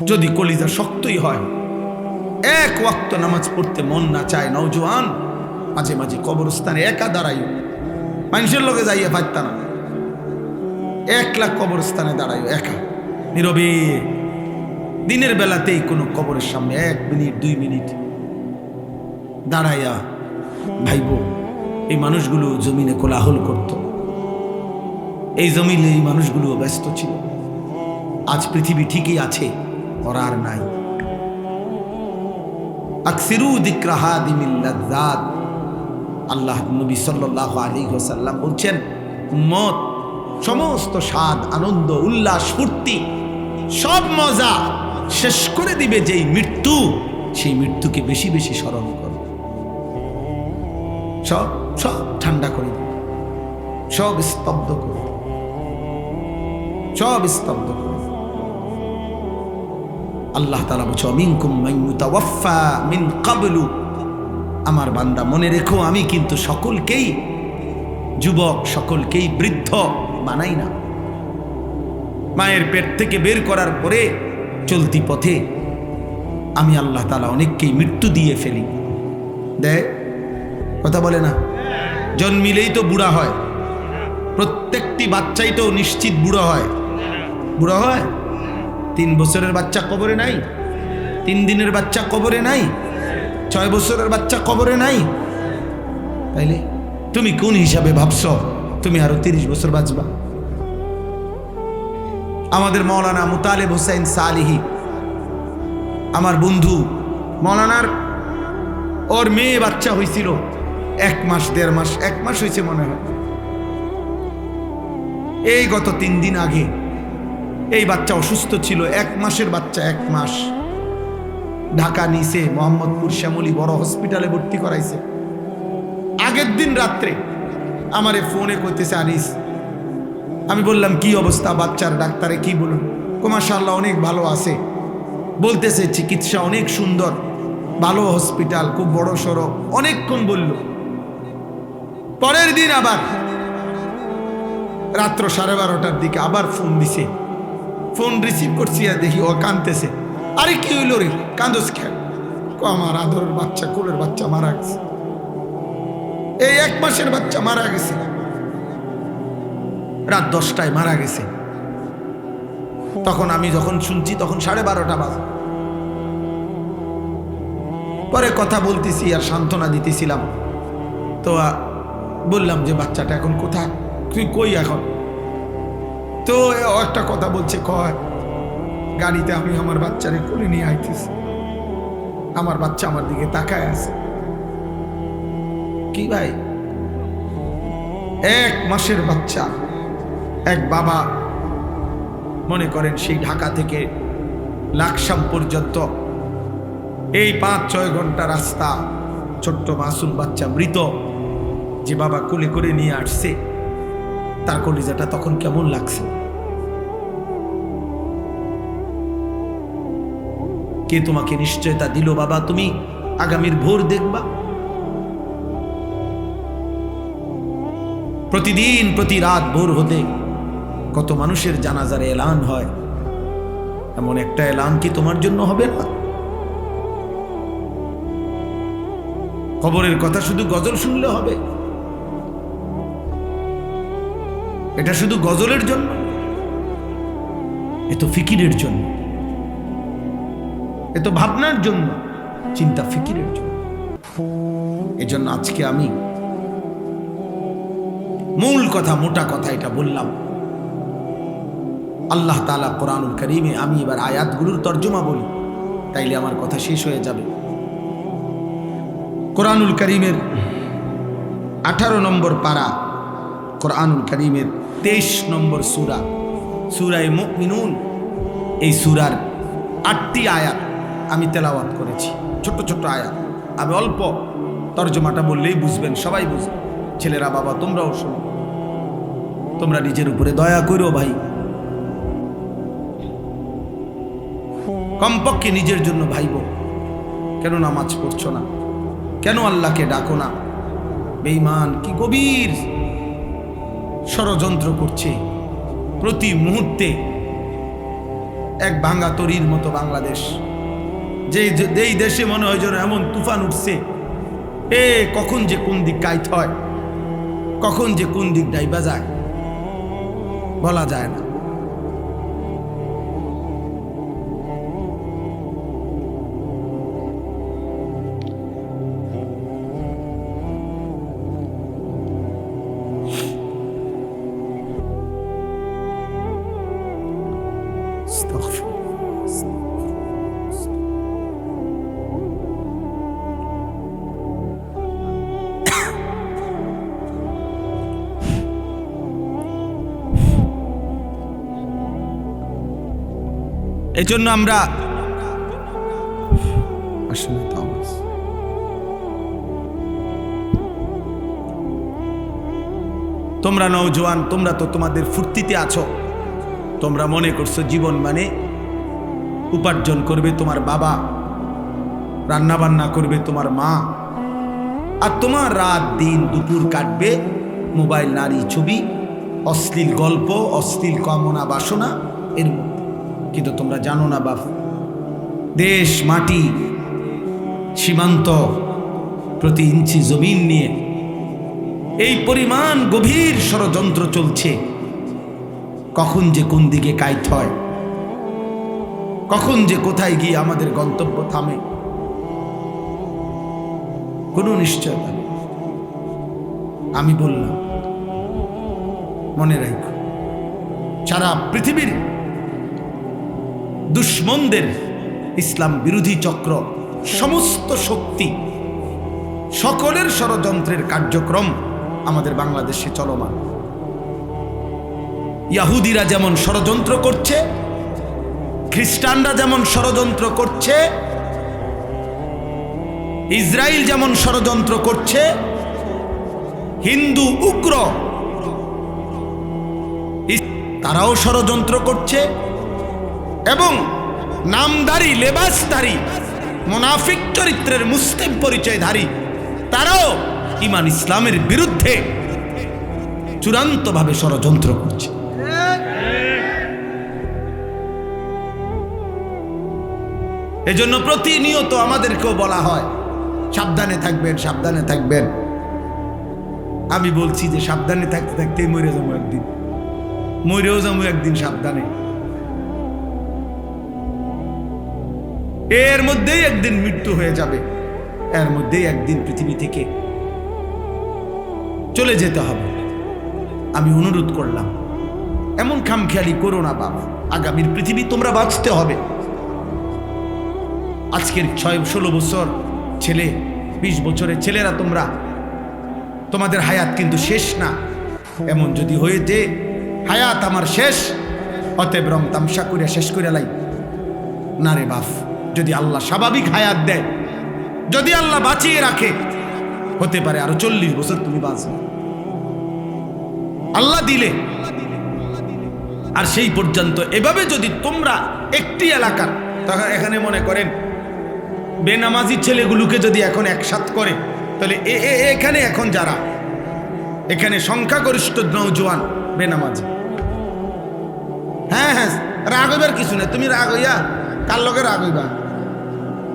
যদি কলিজা শক্তই হয়, এক ওয়াক্ত নামাজ পড়তে মন না চায়, নওজোয়ান মাঝে মাঝে কবরস্থানে একা দাঁড়াই, মানুষের লোকে যাইয়া পারতা না, একলা কবরস্থানে দাঁড়াই একা নীরবে, দিনের বেলাতেই কোনো কবরের সামনে 1 মিনিট 2 মিনিট দাঁড়াইয়া ভাইব। এই মানুষগুলো জমিনে কোলাহল করত, এই জমিনে এই মানুষগুলো ব্যস্ত ছিল। আজ পৃথিবী ঠিকই আছে, ওরা আর নাই। আকসিরু যিকরা হাদিমিল লাযযাত, আল্লাহ নবী সাল্লাল্লাহু আলাইহি ওয়াসাল্লাম বলছেন, উম্মত সমস্ত স্বাদ, আনন্দ, উল্লাস, ফুর্তি, সব মজা শেষ করে দিবে যেই মৃত্যু, সেই মৃত্যুকে বেশি বেশি স্মরণ করো। সব সব ঠান্ডা করে দিবে, সব স্তব্ধ করে, সব স্তব্ধ করে। আল্লাহ তাআলা বলছে, মিনকুম মান ইউতাওয়াফা মিন ক্বাবলু, আমার বান্দা মনে রেখো, আমি কিন্তু সকলকেই যুবক, সকলকেই বৃদ্ধ বানাই না। মায়ের পেট থেকে বের করার পরে চলতি পথে আমি আল্লাহ তাআলা অনেককেই মৃত্যু দিয়ে ফেলি। দেখ কথা বলে না, জন্মিলেই তো বুড়া হয়, প্রত্যেকটি বাচ্চাই তো নিশ্চিত বুড়ো হয়। বুড়ো হয়, 3 বছরের বাচ্চা কবরে নাই, 3 দিনের বাচ্চা কবরে নাই, 6 বছরের বাচ্চা কবরে নাই। তাইলে তুমি কোন হিসাবে ভাবছো তুমি আরো 30 বছর বাঁচবা? আমাদের মৌলানা মুতালেব হোসেন সালিহি, আমার বন্ধু, মৌলানার ওর মেয়ে বাচ্চা হয়েছিল 1 মাস 1.5 মাস, 1 মাস হয়েছে মনে হয়। এই গত 3 দিন আগে এই বাচ্চা অসুস্থ ছিল, 1 মাসের বাচ্চা, 1 মাস। ঢাকা নিছে, মোহাম্মদপুর শ্যামলী বড় হসপিটালে ভর্তি করাইছে। আগের দিন রাত্রে আমারে ফোনে কইতেছে, আনিস, আমি বললাম কি অবস্থা বাচ্চার, ডাক্তারে কি বলুন? মাশাআল্লাহ অনেক ভালো আছে, বলতেছে চিকিৎসা অনেক সুন্দর, ভালো হসপিটাল, খুব বড় সড়ো, অনেকক্ষণ বলল। পরের দিন আবার রাত্র 12:30টার দিকে আবার ফোন দিছে, ফোন রিসিভ করছি আর দেখি ও কাঁদতেছে। আরে কি হইল রে, কান্দোস কেন? আমার আদরের বাচ্চা, কোলের বাচ্চা মারা গেছে, এই 1 মাসের বাচ্চা মারা গেছে, রাত 10টায় মারা গেছে। তখন আমি যখন শুনছি তখন 12:30টা বাজে। পরে কথা বলতেছি আর সান্ত্বনা দিতেছিলাম, তো বললাম যে বাচ্চাটা এখন কোথায়, তুই কই এখন? তো একটা কথা বলছে, কয় গাড়িতে আমি আমার বাচ্চারে কোলে নিয়ে আইতেছি, আমার বাচ্চা আমার দিকে তাকায় আছে। কি ভাই, 1 মাসের বাচ্চা, এক বাবা মনে করেন সেই ঢাকা থেকে লাকসাম পর্যন্ত এই 5-6 ঘন্টা রাস্তা, ছোট্ট মাসুম বাচ্চা মৃত, যে বাবা কোলে করে নিয়ে আসছে, তার কলিজাটা তখন কেমন লাগছে? কে তোমাকে নিশ্চয়তা দিল বাবা তুমি আগামীর ভোর দেখবা? প্রতিদিন প্রতি রাত ভোর হতে কত মানুষের জানাজার এলান হয়, এমন একটা এলান কি তোমার জন্য হবে না? কবরের কথা শুধু গজল শুনলে হবে? এটা শুধু গজলের জন্য? এ তো ফিকিরের জন্য, এ তো ভাবনার জন্য, চিন্তা ফিকিরের জন্য। এজন্য আজকে আমি মূল কথা, মোটা কথা এটা বললাম। আল্লাহ তাআলা কোরআনুল কারীমে, আমি এবার আয়াতগুলোর তর্জমা বলি, তাইলে আমার কথা শেষ হয়ে যাবে। কোরআনুল কারীমের 18 নম্বর পারা, কোরআনুল কারীমের 23 নম্বর সূরা, সূরায়ে মুমিনুন। এই সূরার 8টি আয়াত আমি তেলাওয়াত করেছি, ছোট্ট ছোট্ট আয়াত। আমি অল্প তর্জমাটা বললেই বুঝবেন, সবাই বুঝবেন। ছেলেরা বাবা তোমরাও শোনো, তোমরা নিজের উপরে দয়া করো ভাই, কমপক্ষে নিজের জন্য ভাইব। কেন নামাজ পড়ছো না? কেন আল্লাহকে ডাকো না? বেঈমান কি গভীর ষড়যন্ত্র করছে, প্রতি মুহূর্তে এক ভাঙা তরির মতো বাংলাদেশ, যেই দেশে মনে হয় যেন এমন তুফান উঠছে, কখন যে কোন দিক কাইত হয়, কখন যে কোন দিক ডাইবা যায় বলা যায় না। এই জন্য আমরা আসলে তোমরা নওজোয়ান, তোমরা তো তোমাদের ফুর্তিতে আছো। তোমরা মনে করছো জীবন মানে উপার্জন করবে তোমার বাবা, রান্না বান্না করবে তোমার মা, আর তোমার রাত দিন দুপুর কাটবে মোবাইল, নারী, ছবি, অশ্লীল গল্প, অশ্লীল কামনা বাসনা এর মধ্যে। কিন্তু তোমরা জানো না বাপ, দেশ মাটি সীমান্ত প্রতি ইঞ্চি জমিন নিয়ে এই পরিমাণ গভীর ষড়যন্ত্র চলছে। কখন যে কোন দিকে কাইত হয়, কখন যে কোথায় গিয়ে আমাদের গন্তব্য থামে, কোনো নিশ্চয়তা নেই। আমি বললাম মনে রাখো, সারা পৃথিবীর দুশ্মনদের, ইসলাম বিরোধী চক্র, সমস্ত শক্তি, সকলের ষড়যন্ত্রের কার্যক্রম আমাদের বাংলাদেশে চলমান। ইহুদিরা যেমন ষড়যন্ত্র করছে, খ্রিস্টানরা যেমন ষড়যন্ত্র করছে, ইসরায়েল যেমন ষড়যন্ত্র করছে, হিন্দু উগ্র তারাও ষড়যন্ত্র করছে, এবং নামধারী, লেবাসধারী, মুনাফিক চরিত্রের মুসলিম পরিচয়ধারী তারাও ঈমান ইসলামের বিরুদ্ধে চূড়ান্তভাবে ষড়যন্ত্র করছে। এজন্য প্রতিনিয়ত আমাদেরকেও বলা হয় সাবধানে থাকবেন, সাবধানে থাকবেন। আমি বলছি যে সাবধানে থাকতে থাকতেই মরে যাবো একদিন, মরেও যাবো একদিন সাবধানে। এর মধ্যেই একদিন মৃত্যু হয়ে যাবে, এর মধ্যেই একদিন পৃথিবী থেকে চলে যেতে হবে। আমি অনুরোধ করলাম, এমন খামখেয়ালি করো না বাবা, আগামীর পৃথিবী তোমরা বাঁচতে হবে। আজকের 6-16 বছর ছেলে, 20 বছরের ছেলেরা তোমরা, তোমাদের হায়াত কিন্তু শেষ না। এমন যদি হয়ে যে হায়াত আমার শেষ, অতএব রং তামসা করে শেষ করে লাই না রে বাপ। যদি আল্লাহ স্বাভাবিক হায়াত দেয়, যদি আল্লাহ বাঁচিয়ে রাখে, হতে পারে আরো 40 বছর তুমি বাঁচবে, আল্লাহ দিলে। আর সেই পর্যন্ত এভাবে যদি তোমরা একটি এলাকার, তখন এখানে মনে করেন বেনামাজি ছেলেগুলোকে যদি এখন একসাথ করে, তাহলে এখানে এখন যারা এখানে সংখ্যাগরিষ্ঠ নওজোয়ান বেনামাজি। হ্যাঁ হ্যাঁ, রাগ হইবার কিছু না। তুমি রাগ হইয়া কার লগে রাগ হইবা?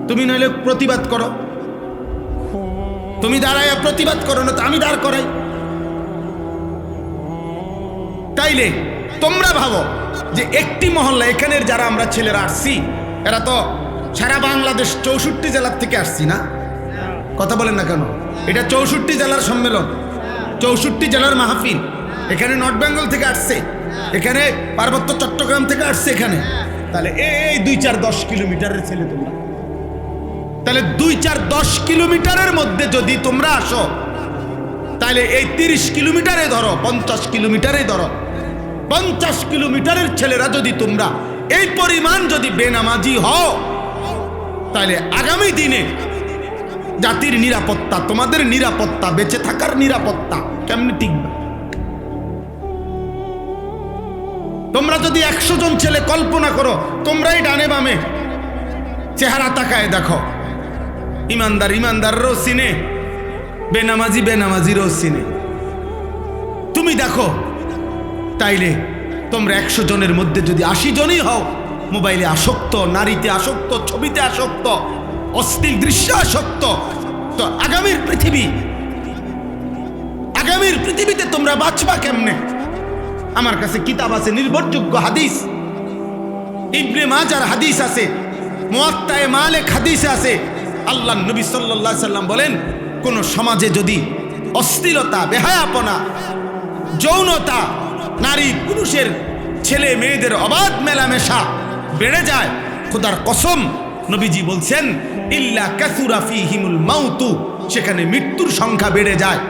তুমি নইলে প্রতিবাদ করো, তুমি দাঁড়াইয়া প্রতিবাদ করো, না তো আমি দাঁড় করাই। তাইলে তোমরা ভাবো যে একটি মহল্লা, এখানের যারা আমরা ছেলেরা আসছি, এরা তো সারা বাংলাদেশ 64 জেলার থেকে আসছি না? কথা বলেন না কেন? এটা 64 জেলার সম্মেলন, 64 জেলার মাহফিল। এখানে নর্থ বেঙ্গল থেকে আসছে, এখানে পার্বত্য চট্টগ্রাম থেকে আসছে এখানে। তাহলে এই 2-4-10 কিলোমিটারের ছেলে তোমরা, তাহলে 2-4-10 কিলোমিটারের মধ্যে যদি তোমরা আসো, তাহলে এই 30 কিলোমিটারে ধরো, 50 কিলোমিটারে ধরো, 50 কিলোমিটারের ছেলেরা যদি তোমরা এই পরিমাণ যদি বেনামাজি হও, তাহলে আগামী দিনে জাতির নিরাপত্তা, তোমাদের নিরাপত্তা, বেঁচে থাকার নিরাপত্তা কেমনি টিকবে? তোমরা যদি 100 জন ছেলে কল্পনা করো, তোমরাই ডানে বামে চেহারা তাকায় দেখো, ইমানদার ইমানদারও চিনে, বেনামাজি বেনামাজিরও চিনে, তুমি দেখো। তাইলে তোমরা 100 জনের মধ্যে যদি 80 জনই হও, মোবাইলে আসক্ত, নারীতে আসক্ত, ছবিতে আসক্ত, অশ্লীল দৃশ্য আসক্ত। তো আগামীর পৃথিবীতে তোমরা বাঁচবা কেমনে? আমার কাছে কিতাব আছে, নির্ভরযোগ্য হাদিস, ইবনে মাজার হাদিস আছে, মুয়াত্তায়ে মালিক হাদিস আছে। আল্লাহ নবী সাল্লাল্লাহু আলাইহি সাল্লাম বলেন, কোন সমাজে যদি অশ্লীলতা, বেহায়াপনা, যৌনতা, নারী পুরুষের, ছেলে মেয়েদের অবাধ মেলামেশা বেড়ে যায়, খোদার কসম নবীজি বলছেন ইল্লা কাসুরা ফীহিমুল মাউতু, সেখানে মৃত্যুর সংখ্যা বেড়ে যায়।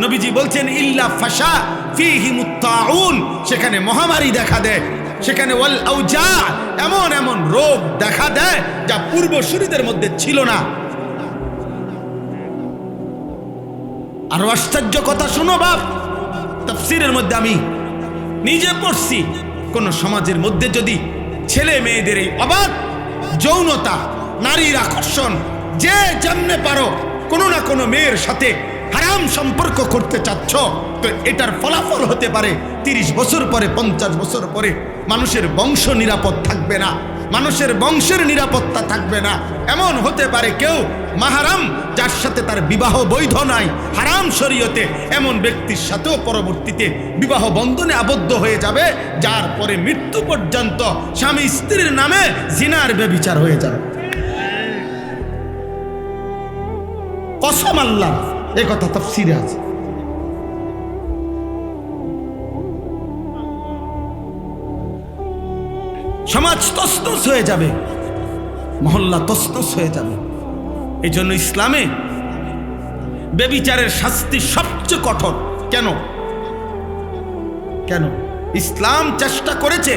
নবীজি বলছেন ইল্লা ফাশা ফীহিমুত তাউন, সেখানে মহামারী দেখা দেয়, সেখানে ওয়াল আউজা, এমন এমন রোগ দেখা দেয় যা পূর্বসূরীদের মধ্যে ছিল না। আরো আশ্চর্য কথা শুনো বাপ, তাফসীরের মধ্যে আমি নিজে পড়ছি, কোন সমাজের মধ্যে যদি ছেলে মেয়েদের এই অবাধ যৌনতা, নারীর আকর্ষণ, যে যেমনে পারো কোনো না কোনো মেয়ের সাথে হারাম সম্পর্ক করতে চাচ্ছ, তো এটার ফলাফল হতে পারে 30 বছর পরে, 50 বছর পরে মানুষের বংশ নিরাপদ থাকবে না, মানুষের বংশের নিরাপত্তা থাকবে না। এমন হতে পারে কেউ মাহারাম, যার সাথে তার বিবাহ বৈধ নাই, হারাম শরীয়তে, এমন ব্যক্তির সাথেও পরবর্তীতে বিবাহ বন্ধনে আবদ্ধ হয়ে যাবে, যার পরে মৃত্যু পর্যন্ত স্বামী স্ত্রীর নামে জিনার ব্যভিচার হয়ে যাবে। কসম আল্লাহ, এ কথা তাফসীরে আছে। সমাজ তছনছ হয়ে যাবে, মহল্লা তছনছ হয়ে যাবে। এই জন্য ইসলামে ব্যভিচারের শাস্তি সবচেয়ে কঠোর। কেন? ইসলাম চেষ্টা করেছে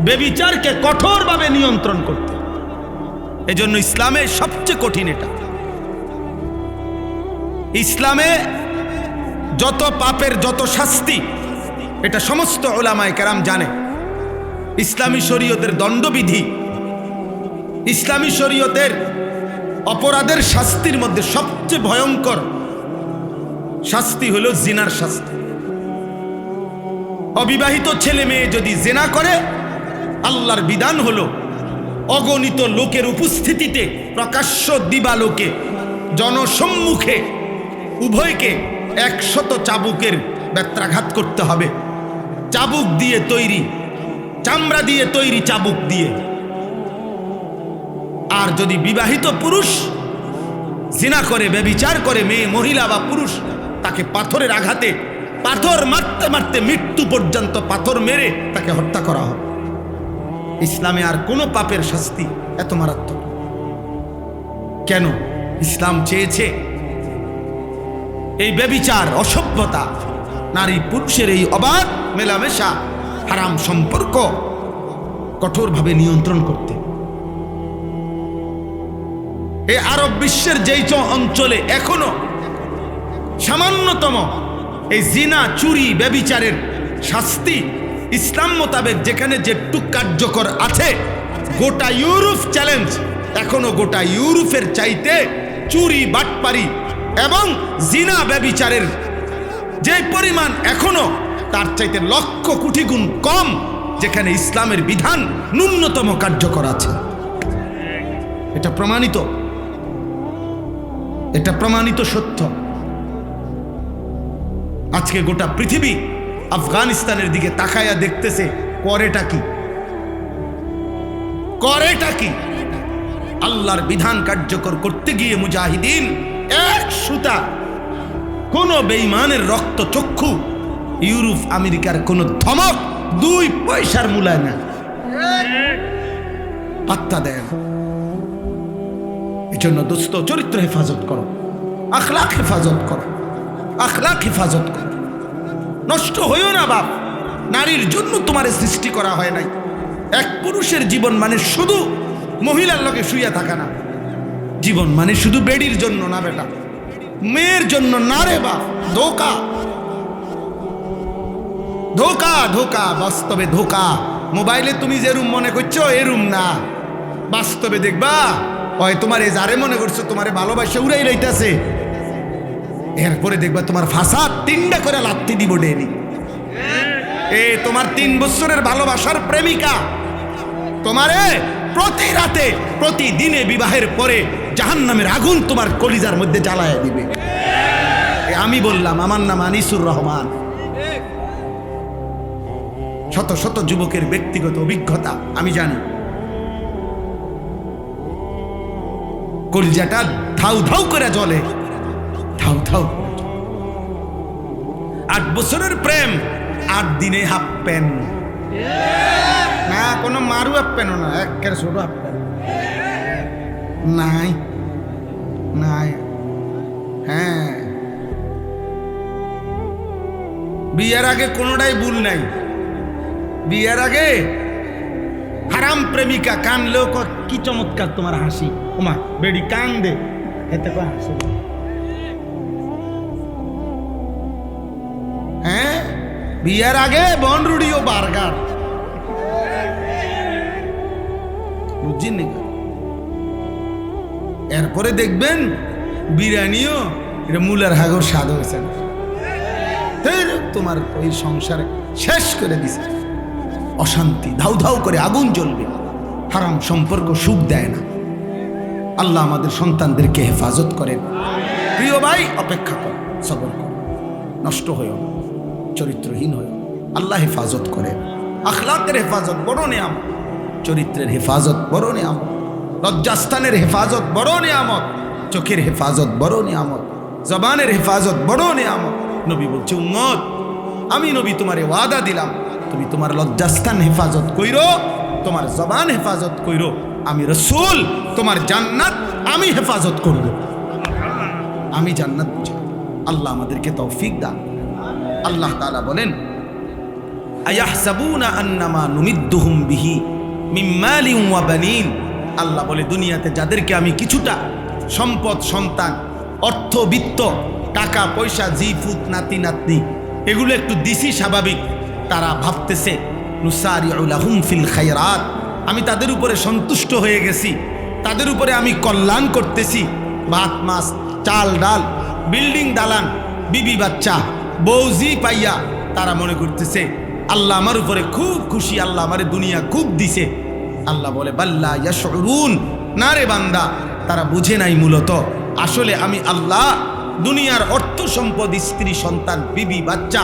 ব্যভিচারকে কঠোরভাবে নিয়ন্ত্রণ করতে। এই জন্য ইসলামে সবচেয়ে কঠিন এটা। ইসলামে যত পাপের যত শাস্তি, এটা সমস্ত উলামায়ে কেরাম জানে। ইসলামী শরীয়তের দণ্ডবিধি, ইসলামী শরীয়তের অপরাধের শাস্তির মধ্যে সবচেয়ে ভয়ঙ্কর শাস্তি হলো জিনার শাস্তি। অবিবাহিত ছেলে মেয়ে যদি জিনা করে, আল্লাহর বিধান হলো অগণিত লোকের উপস্থিতিতে, প্রকাশ্য দিবালোকে, জনসম্মুখে উভয়কে 100 চাবুকের বেত্রাঘাত করতে হবে। চাবুক দিয়ে তৈরি, চামড়া দিয়ে তৈরি চাবুক দিয়ে। আর যদি বিবাহিত পুরুষ জিনা করে, ব্যভিচার করে, মেয়ে, মহিলা বা পুরুষ, তাকে পাথরের আঘাতে, পাথর মারতে মারতে মৃত্যু পর্যন্ত পাথর মেরে তাকে হত্যা করা হবে। ইসলামে আর কোনো পাপের শাস্তি এত মারাত্মক কেন? ইসলাম চেয়েছে এই ব্যভিচার, অসভ্যতা, নারী পুরুষের এই অবাধ মেলামেশা, হারাম সম্পর্ক কঠোরভাবে নিয়ন্ত্রণ করতে। এই আরব বিশ্বের যেই অঞ্চলে এখনো সামান্যতম এই জিনা, চুরি, ব্যভিচারের শাস্তি ইসলাম মোতাবেক যেখানে যেটুক কার্যকর আছে, গোটা ইউরোপ চ্যালেঞ্জ, এখনো গোটা ইউরোপের চাইতে চুরি, বাটপারি এবং জিনা, ব্যভিচারের যে পরিমাণ এখনো তার চাইতে লক্ষ কোটি গুণ কম, যেখানে ইসলামের বিধান ন্যূনতম কার্যকর আছে। এটা প্রমাণিত, এটা প্রমাণিত সত্য। আজকে গোটা পৃথিবী আফগানিস্তানের দিকে তাকায়া দেখতেছে, করেটা কি? আল্লাহর বিধান কার্যকর করতে গিয়ে মুজাহিদিন এক সুতা, কোন বেঈমানের রক্ত চক্ষু, ইউরোপ আমেরিকার কোন ধমক 2 পয়সার মূল্য না, পাত্তা দেয় না। এই জন্য দোস্ত, চরিত্র হেফাজত করো, আখলাক হেফাজত করো, আখলাক হেফাজত করো। নষ্ট হইও না বাপ। নারীর জন্য তোমার সৃষ্টি করা হয় নাই। এক পুরুষের জীবন মানে শুধু মহিলার লগে শুয়ে থাকা না, জীবন মানে শুধু বেডির জন্য না বেটা, মেয়ের জন্য না রে বাপ। ধোকা, ধোকা, ধোকা, বাস্তবে ধোকা। মোবাইলে তুমি যে রুম মনে করছো এ রুম না, বাস্তবে দেখবা হয় তোমার এ যারে মনে করছো তোমারে ভালোবাসে উড়াই লইতেছে, এরপরে দেখবা তোমার ফাঁসাদ 3টা করে লাত্তি দিব ডেলি। তোমার 3 বছরের ভালোবাসার প্রেমিকা তোমারে প্রতি রাতে প্রতিদিনে বিবাহের পরে জাহান্নামের আগুন তোমার কলিজার মধ্যে জ্বালায় দিবে। আমি বললাম, আমার নাম আনিসুর রহমান। শত শত যুবকের ব্যক্তিগত অভিজ্ঞতা আমি জানি। কলিজাটা ধাউ ধাউ করে জ্বলে, ধাউ ধাউ। 8 বছরের প্রেম, 8 দিনে হাফ প্যান্ট না, কোনো মারু হাফ প্যান্টও না, একের ছোট হাফ প্যান্ট নাই নাই। হ্যাঁ, বিয়ের আগে কোনোটাই ভুল নাই। বিয়ের আগে হারাম প্রেমিকা কানলেও কি চমৎকার তোমার হাসি, ওমা বেডি কান দে, এতে কো হাসি। হ্যাঁ, বিয়ের আগে বনরুডি ও বার্গার, বুঝছেন? এরপরে দেখবেন বিরিয়ানিও এটা মুলার হাগর স্বাদ হয়েছে, তোমার ওই সংসারে শেষ করে দিছে। অশান্তি, ধাউ ধাউ করে আগুন জ্বলবে। হারাম সম্পর্ক সুখ দেয় না। আল্লাহ আমাদের সন্তানদেরকে হেফাজত করেন। প্রিয় ভাই, অপেক্ষা কর, সবর কর, নষ্ট হয়েও না, চরিত্রহীন হয়েও। আল্লাহ হেফাজত করেন। আখলাকের হেফাজত বড় নিয়ামত, চরিত্রের হেফাজত বড় নিয়ামত, লজ্জাস্থানের হেফাজত বড় নিয়ামত, চোখের হেফাজত বড় নিয়ামত, জবানের হেফাজত বড় নিয়ামত। নবী বলছে, উম্মত, আমি নবী তোমারে ওয়াদা দিলাম, তুমি তোমার লজ্জাস্থান হেফাজত কইরো, তোমার জবান হেফাজত কইরো, আমি রাসূল তোমার জান্নাত আমি হেফাজত করব। আমি জান্নাত বুঝি। আল্লাহ আমাদেরকে তৌফিক দান। আল্লাহ তাআলা বলেন, আয়াহসাবুনা আন্নামা নুমিদ্দুহুম বিহি মিন মালিন ওয়া বানিন। আল্লাহ বলে, দুনিয়াতে যাদেরকে আমি কিছুটা সম্পদ, সন্তান, অর্থ, বিত্ত, টাকা পয়সা, জিফুত, নাতি নাতনি এগুলো একটু দিছি, স্বাভাবিক। তারা ভাবতেছে নুসারিউ লাহুম ফিল খায়রাত, আমি তাদের উপরে সন্তুষ্ট হয়ে গেছি, তাদের উপরে আমি কল্যাণ করতেছি। ভাত মাছ, চাল ডাল, বিল্ডিং দালান, বিবি বাচ্চা, বৌজি পাইয়া তারা মনে করতেছে আল্লাহ আমার উপরে খুব খুশি, আল্লাহ আমারে দুনিয়া খুব দিছে। আল্লাহ বলে, বাল্লা ইয়াশউরুন, না রে বান্দা, তারা বুঝে নাই মূলত আসলে আমি আল্লাহ দুনিয়ার অর্থ সম্পদ, স্ত্রী সন্তান, বিবি বাচ্চা,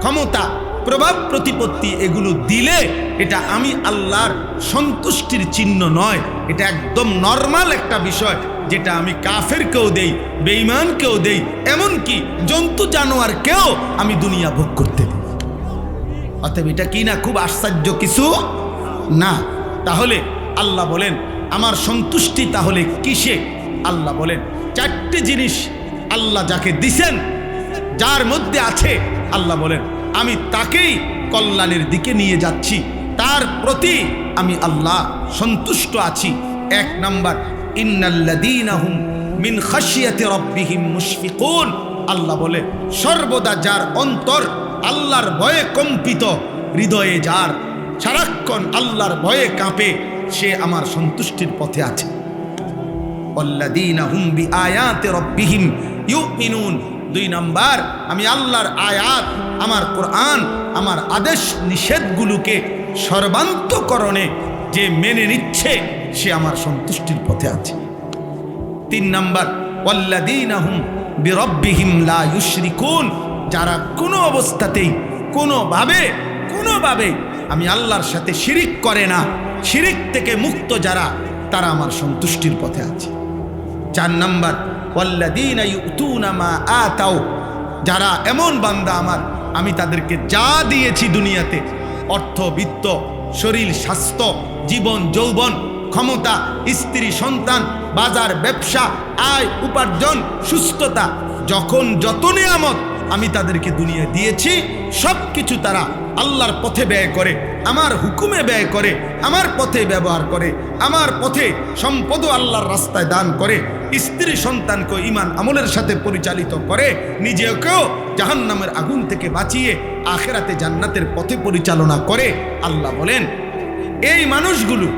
ক্ষমতা, প্রভাব প্রতিপত্তি এগুলো দিলে এটা আমি আল্লাহর সন্তুষ্টির চিহ্ন নয়। এটা একদম নর্মাল একটা বিষয়, যেটা আমি কাফেরকেও দেই, বেঈমানকেও দেই, এমনকি জন্তু জানোয়ারকেও আমি দুনিয়া ভোগ করতে দিই। অতএব এটা কি না খুব আশ্চর্য কিছু না? তাহলে আল্লাহ বলেন, আমার সন্তুষ্টি তাহলে কিসে? আল্লাহ বলেন, 4টে জিনিস আল্লাহ যাকে দিছেন, যার মধ্যে আছে, আল্লাহ বলেন আমি তাকেই কল্যাণের দিকে নিয়ে যাচ্ছি, তার প্রতি আমি আল্লাহ সন্তুষ্ট আছি। 1 নাম্বার, ইন্নাল্লাযীনা হুম মিন খাশিয়াতি রাব্বিহিম মুশফিকুন। আল্লাহ বলে, সর্বদা যার অন্তর আল্লাহর ভয়ে কম্পিত, হৃদয়ে যার সারাক্ষণ আল্লাহর ভয়ে কাঁপে, সে আমার সন্তুষ্টির পথে আছে। ওয়াল্লাযীনা হুম বিআয়াতি রাব্বিহিম ইউমিনুন। 2 নাম্বার, আমি আল্লাহর আয়াত, আমার কোরআন, আমার আদেশ নিষেধগুলোকে সর্বান্তকরণে যে মেনে নিচ্ছে, সে আমার সন্তুষ্টির পথে আছে। 3 নাম্বার, ওয়াল্লাযীনা হুম বিরাব্বিহিম লা ইউশরিকুন। যারা কোনো অবস্থাতেই কোনোভাবে আমি আল্লাহর সাথে শিরিক করে না, শিরিক থেকে মুক্ত যারা, তারা আমার সন্তুষ্টির পথে আছে। 4 নাম্বার, ওয়াল্লাযীনা ইউতুনা মা আতাও। যারা এমন বান্দা আমার, আমি তাদেরকে যা দিয়েছি দুনিয়াতে, অর্থ, বিত্ত, শরীর, স্বাস্থ্য, জীবন, যৌবন, ক্ষমতা, স্ত্রী, সন্তান, বাজার, ব্যবসা, আয়, উপার্জন, সুস্থতা, যখন যত নিয়ামত আমি তাদেরকে দুনিয়া দিয়েছি, সব কিছু তারা আল্লাহর পথে ব্যয় করে, আমার হুকুমে ব্যয় করে, আমার পথে ব্যবহার করে, আমার পথে সম্পদও আল্লাহর রাস্তায় দান করে, স্ত্রী সন্তানকে ঈমান আমলের সাথে পরিচালিত করে, নিজেকেও জাহান্নামের আগুন থেকে বাঁচিয়ে আখিরাতে জান্নাতের পথে পরিচালনা করে। আল্লাহ বলেন, এই মানুষগুলো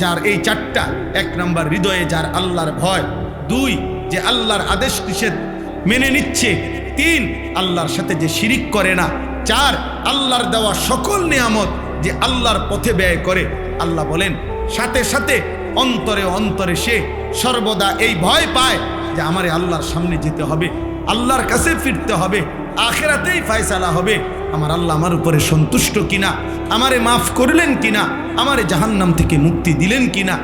যার এই 4টা, 1 নাম্বার হৃদয়ে যার আল্লাহর ভয়, 2 যে আল্লাহর আদেশ নিষেধ মেনে নিচ্ছে, 3 আল্লাহর সাথে যে শিরিক করে না, 4 আল্লাহর দেওয়া সকল নিয়ামত যে আল্লাহর পথে ব্যয় করে, আল্লাহ বলেন সাথে সাথে অন্তরে অন্তরে সে সর্বদা এই ভয় পায় যে আমারে আল্লাহর সামনে যেতে হবে, আল্লাহর কাছে ফিরতে হবে, আখিরাতেই ফয়সালা হবে, আমার আল্লাহ আমার উপরে সন্তুষ্ট কিনা, আমারে মাফ করলেন কিনা, আমারে জাহান্নাম থেকে মুক্তি দিলেন কিনা,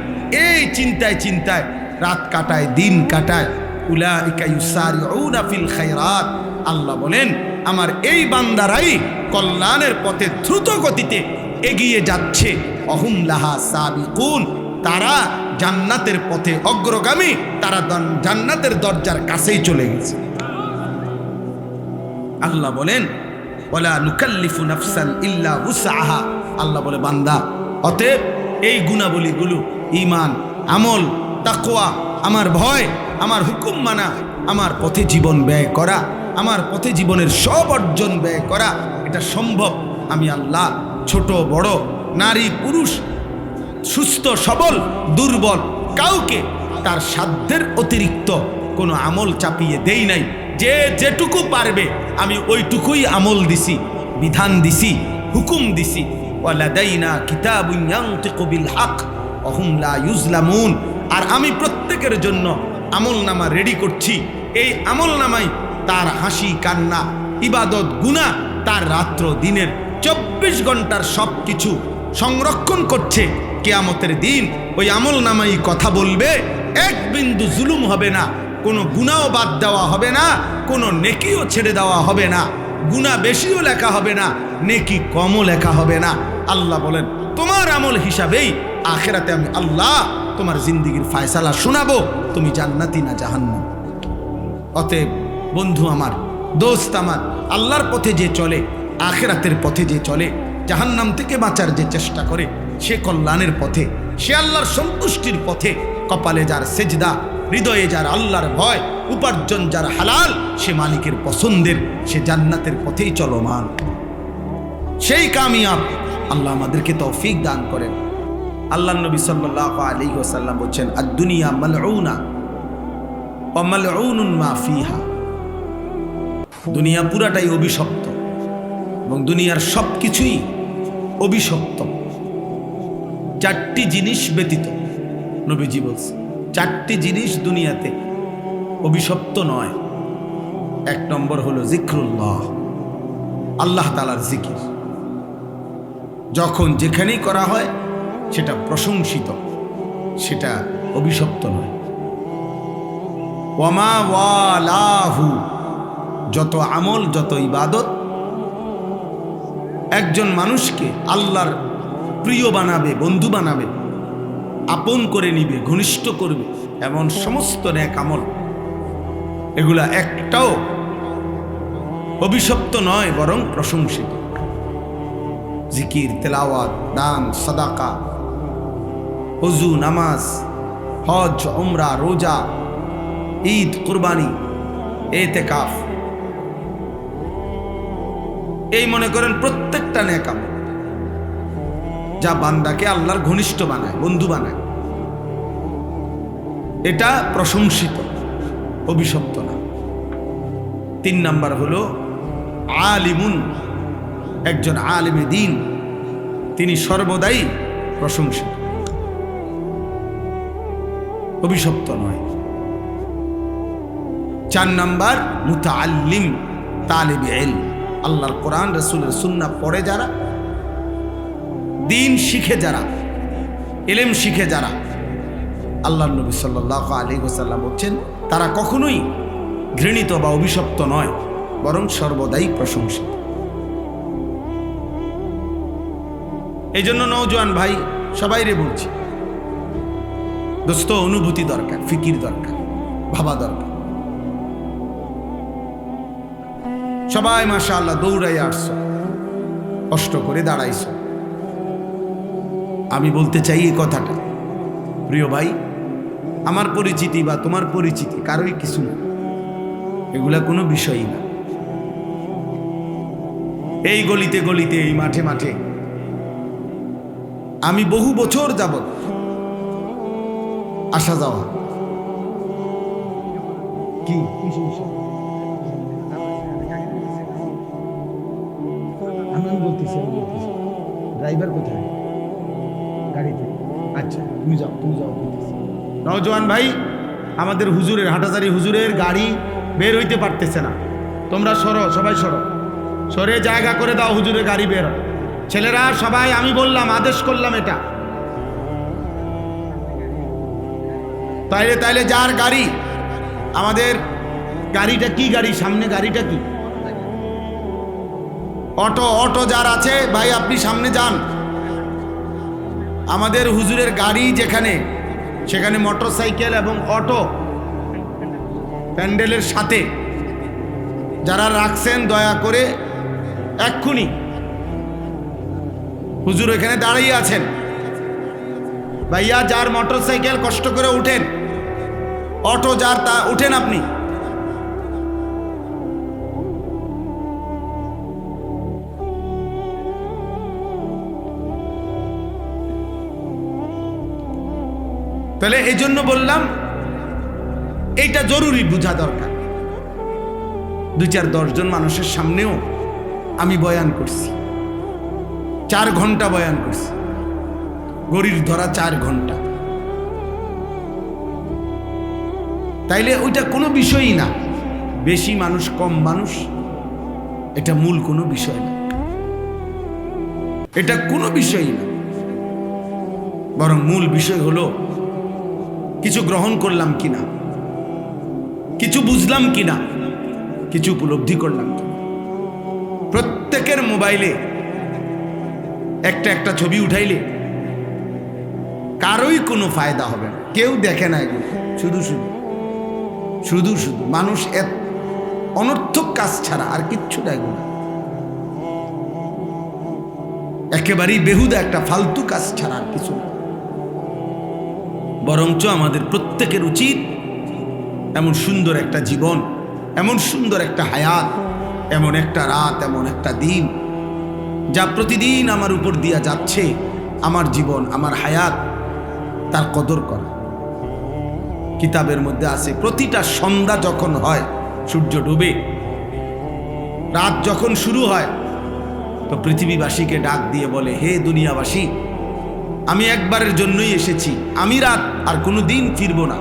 এই চিন্তায় চিন্তায় রাত কাটায়, দিন কাটায়। উলাইকা ইউসারিউনা ফিল খায়রাত, আল্লাহ বলেন আমার এই বান্দারাই কল্যাণের পথে দ্রুত গতিতে এগিয়ে যাচ্ছে। অহুম লাহা সাবিকুন, তারা জান্নাতের পথে অগ্রগামী, তারা জান্নাতের দরজার কাছেই চলে গেছে। আল্লাহ বলেন ওয়ালা নুকাল্লিফু নাফসান ইল্লা উসআহা, আল্লাহ বলে বান্দা অতএব এই গুণাবলীগুলো ঈমান, আমল, তাকওয়া, আমার ভয়, আমার হুকুম মানা, আমার পথে জীবন ব্যয় করা, আমার পথে জীবনের সব অর্জন ব্যয় করা, এটা সম্ভব। আমি আল্লাহ ছোট বড়, নারী পুরুষ, সুস্থ সবল দুর্বল, কাউকে তার সাধ্যের অতিরিক্ত কোনো আমল চাপিয়ে দেই নাই। যে যেটুকু পারবে আমি ওইটুকুই আমল দিছি, বিধান দিছি, হুকুম দিছি। ওয়ালাদাইনা কিতাবুন ইয়ানতিকু বিল হক ওয়া হুম লা ইউজলামুন, আর আমি প্রত্যেকের জন্য আমলনামা রেডি করছি। এই আমলনামাই তার হাসি কান্না, ইবাদত, গুনাহ, তার রাত্র দিনের 24 ঘন্টার সব কিছু সংরক্ষণ করছে। কিয়ামতের দিন ওই আমলনামাই কথা বলবে, এক বিন্দু জুলুম হবে না, কোনো গুনাহও বাদ দেওয়া হবে না, কোনো নেকিও ছেড়ে দেওয়া হবে না, গুনাহ বেশিও লেখা হবে না, নেকি কমও লেখা হবে না। আল্লাহ বলেন তোমার আমল হিসাবেই আখিরাতে আমি আল্লাহ তোমার জিন্দেগির ফয়সালা শোনাবো, তুমি জান্নাতি না জাহান্নাম। অতএব বন্ধু আমার, দোস্ত আমার, আল্লাহর পথে যে চলে, আখিরাতের পথে যে চলে, জাহান্নাম থেকে বাঁচার যে চেষ্টা করে, সে কল্যাণের পথে, সে আল্লাহর সন্তুষ্টির পথে। কপালে যার সেজদা, হৃদয়ে যার আল্লাহর ভয়, উপার্জন যার হালাল, সে মালিকের পছন্দের, সে জান্নাতের পথেই চলমান, সেই কামিয়াব। আল্লাহ আমাদেরকে তৌফিক দান করেন। আল্লাহ নবী সাল্লাল্লাহু আলাইহি ওয়াসাল্লাম বলেন আদ-দুনিয়া মালউনা ওয়া মালউনুন মা ফিহা, দুনিয়া পুরাটাই অভিশপ্ত এবং দুনিয়ার সব কিছুই অভিশপ্ত। চারটি জিনিস ব্যতীত নবীজি বলছেন, চারটি জিনিস দুনিয়াতে অভিশপ্ত নয়। এক নম্বর হলো জিক্রুল্লাহ, আল্লাহ তাআলার জিকির। যখন যেখানেই করা হয় সেটা প্রশংসিত, সেটা অভিশপ্ত নয়। ওয়ামা ওয়ালাহু, যত আমল, যত ইবাদত একজন মানুষকে আল্লাহর প্রিয় বানাবে, বন্ধু বানাবে, আপন করে নিবে, ঘনিষ্ঠ করবে, এমন সমস্ত নেক আমল, এগুলা একটাও অভিশপ্ত নয়, বরং প্রশংসিত। জিকির, তেলাওয়াত, দান, সাদাকা, ওযু, নামাজ, হজ, উমরা, রোজা, ঈদ, কুরবানি, ইতিকাফ, এই মনে করেন প্রত্যেকটা নেক আমল যা বান্দাকে আল্লাহর ঘনিষ্ঠ বানায়, বন্ধু বানায়, এটা প্রশংসিত, অভিশপ্ত না। 3 নাম্বার হলো আলিমুন, একজন আলিমে দ্বীন, তিনি সর্বদাই প্রশংসিত, অভিশপ্ত নয়। 4 নাম্বার মুতাআল্লিম, তালিবে ইলম, আল্লাহর কোরআন, রাসূলের সুন্নাহ পড়ে যারা, দ্বীন শিখে যারা, ইলম শিখে যারা, আল্লাহর নবী সাল্লাল্লাহু আলাইহি ওয়াসাল্লাম বলেন তারা কখনোই ঘৃণিত বা অভিশপ্ত নয়, বরং সর্বদাই প্রশংসিত। এই জন্য নওজোয়ান ভাই সবাইরে বলছি, দোস্ত, অনুভূতি দরকার, ফিকির দরকার, ভাবা দরকার। সবাই মাশাআল্লাহ দৌড়াই আসছো, কষ্ট করে দাঁড়াইছো। আমি বলতে চাই এই কথাটা, প্রিয় ভাই, আমার পরিচিতি বা তোমার পরিচিতি কারোই কিছু না, এগুলা কোনো বিষয়ই না। এই গলিতে গলিতে, এই মাঠে মাঠে আমি বহু বছর যাবত আসা যাওয়া। কি আমি বলতেছি, ড্রাইভার কোথায়? গাড়িতে। আচ্ছা তুমি যাও বলতেছি। নওজোয়ান ভাই, আমাদের হুজুরের হাটাজারি হুজুরের গাড়ি বের হইতে পারতেছে না, তোমরা সরো, সবাই সরে জায়গা করে দাও, হুজুরের গাড়ি বের হয়। ছেলেরা সবাই, আমি বললাম, আদেশ করলাম এটা। তাইলে যার গাড়ি, আমাদের গাড়িটা কি গাড়ি, সামনে গাড়িটা কি? অটো যার আছে ভাই আপনি সামনে যান। আমাদের হুজুরের গাড়ি যেখানে, সেখানে মোটরসাইকেল এবং অটো প্যান্ডেলের সাথে যারা রাখছেন দয়া করে এক্ষুনি, হুজুর এখানে দাঁড়িয়ে আছেন, ভাইয়া যার মোটরসাইকেল কষ্ট করে উঠেন, অটো যার তা উঠেন আপনি। তাহলে এই জন্য বললাম এইটা জরুরি বোঝা দরকার। 2-4-10 জন মানুষের সামনেও আমি বয়ান করছি, 4 ঘন্টা বয়ান করছি, ঘড়ির ধরা 4 ঘন্টা। তাইলে ওইটা কোনো বিষয়ই না, বেশি মানুষ কম মানুষ এটা মূল কোনো বিষয় না, এটা কোনো বিষয়ই না। বরং মূল বিষয় হলো কিছু গ্রহণ করলাম কিনা, কিছু বুঝলাম কিনা, কিছু উপলব্ধি করলাম কিনা। প্রত্যেকের মোবাইলে একটা ছবি উঠাইলে কারোই কোনো ফায়দা হবে না, কেউ দেখে না এগুলো, শুধু মানুষ এক অনর্থক কাজ ছাড়া আর কিচ্ছু দেয় না, একেবারেই বেহুদা একটা ফালতু কাজ ছাড়া আর কিছু না। বরঞ্চ আমাদের প্রত্যেকের উচিত এমন সুন্দর একটা জীবন, এমন সুন্দর একটা হায়াত, এমন একটা রাত, এমন একটা দিন যা প্রতিদিন আমার উপর দিয়া যাচ্ছে, আমার জীবন, আমার হায়াত, তার কদর করা। কিতাবের মধ্যে আছে প্রতিটা সন্ধ্যা যখন হয়, সূর্য ডুবে, রাত যখন শুরু হয়, তো পৃথিবীবাসীকে ডাক দিয়ে বলে, হে দুনিয়াবাসী, আমি একবারের জন্যই এসেছি, আমি রাত আর কোনো দিন ফিরবো না,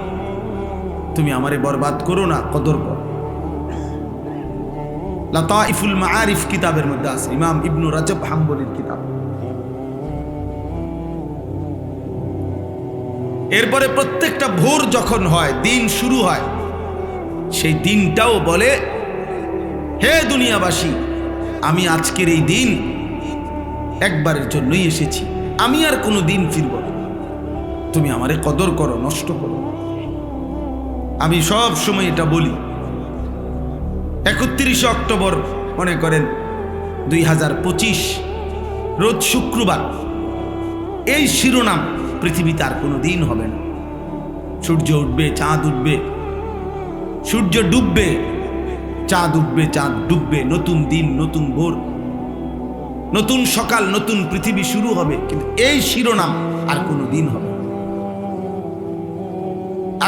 তুমি আমারে বরবাদ করো না, কদর করো। লাতাইফুল মাআরিফ কিতাবের মধ্যে আছে, ইমাম ইবনু রাজব হাম্বলির কিতাব। এরপরে প্রত্যেকটা ভোর যখন হয়, দিন শুরু হয়, সেই দিনটাও বলে, হে দুনিয়াবাসী, আমি আজকের এই দিন একবারের জন্যই এসেছি, আমি আর কোনো দিন ফিরব না, তুমি আমারে কদর করো, নষ্ট করো। আমি সব সময় এটা বলি। 31 অক্টোবর মনে করেন 2025 রোজ শুক্রবার, এই শিরোনাম পৃথিবীতে আর কোনো দিন হবে না। সূর্য উঠবে, চাঁদ উঠবে, সূর্য ডুববে, চাঁদ উঠবে, চাঁদ ডুববে, নতুন দিন, নতুন ভোর, নতুন সকাল, নতুন পৃথিবী শুরু হবে, কিন্তু এই শিরোনাম আর কোনো দিন হবে।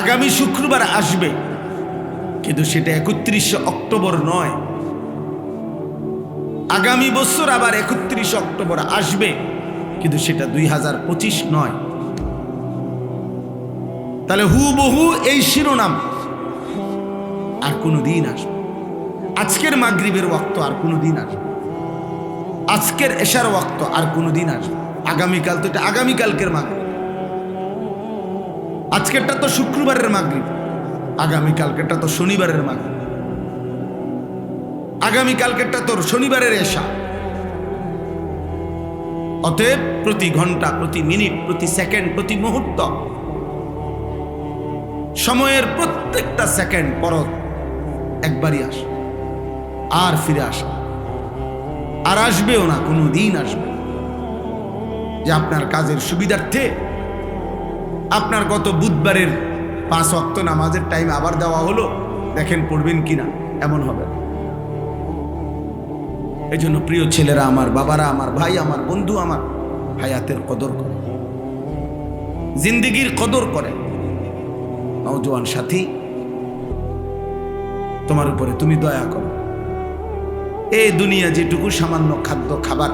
আগামী শুক্রবার আসবে, কিন্তু সেটা 31 অক্টোবর নয়। আগামী বছর আবার 31 অক্টোবর আসবে, কিন্তু সেটা 2025 নয়। তাহলে হুবহু এই শিরোনাম আর কোনো দিন আসবে। আজকের মাগরিবের ওয়াক্ত আর কোনো দিন আসবে, আজকের এশার ওয়াক্ত আর কোনো দিন আসবে। আগামীকাল তো এটা আগামীকালকের মাগরিব, আজকেরটা তো শুক্রবারের মাগরিব, আগামীকালকেরটা তো শনিবারের মাগরিব, আগামীকালকেরটা তো শনিবারের এশা। অতএব প্রতি ঘন্টা, প্রতি মিনিট, প্রতি সেকেন্ড, প্রতি মুহূর্ত, সময়ের প্রত্যেকটা সেকেন্ড পরত একবারই আসে, আর ফিরে আসে, আর আসবেও না, কোনো দিন আসবে। যে আপনার কাজের সুবিধার্থে আপনার গত বুধবারের 5 ওয়াক্ত নামাজের টাইম আবার দেওয়া হলো, দেখেন পড়বেন কিনা, এমন হবে। এই জন্য প্রিয় ছেলেরা আমার, বাবারা আমার, ভাই আমার, বন্ধু আমার, হায়াতের কদর করে, জিন্দেগির কদর করে। নওজোয়ান সাথী, তোমার উপরে তুমি দয়া করো। এই দুনিয়া যেটুকু সামান্য খাদ্য খাবার,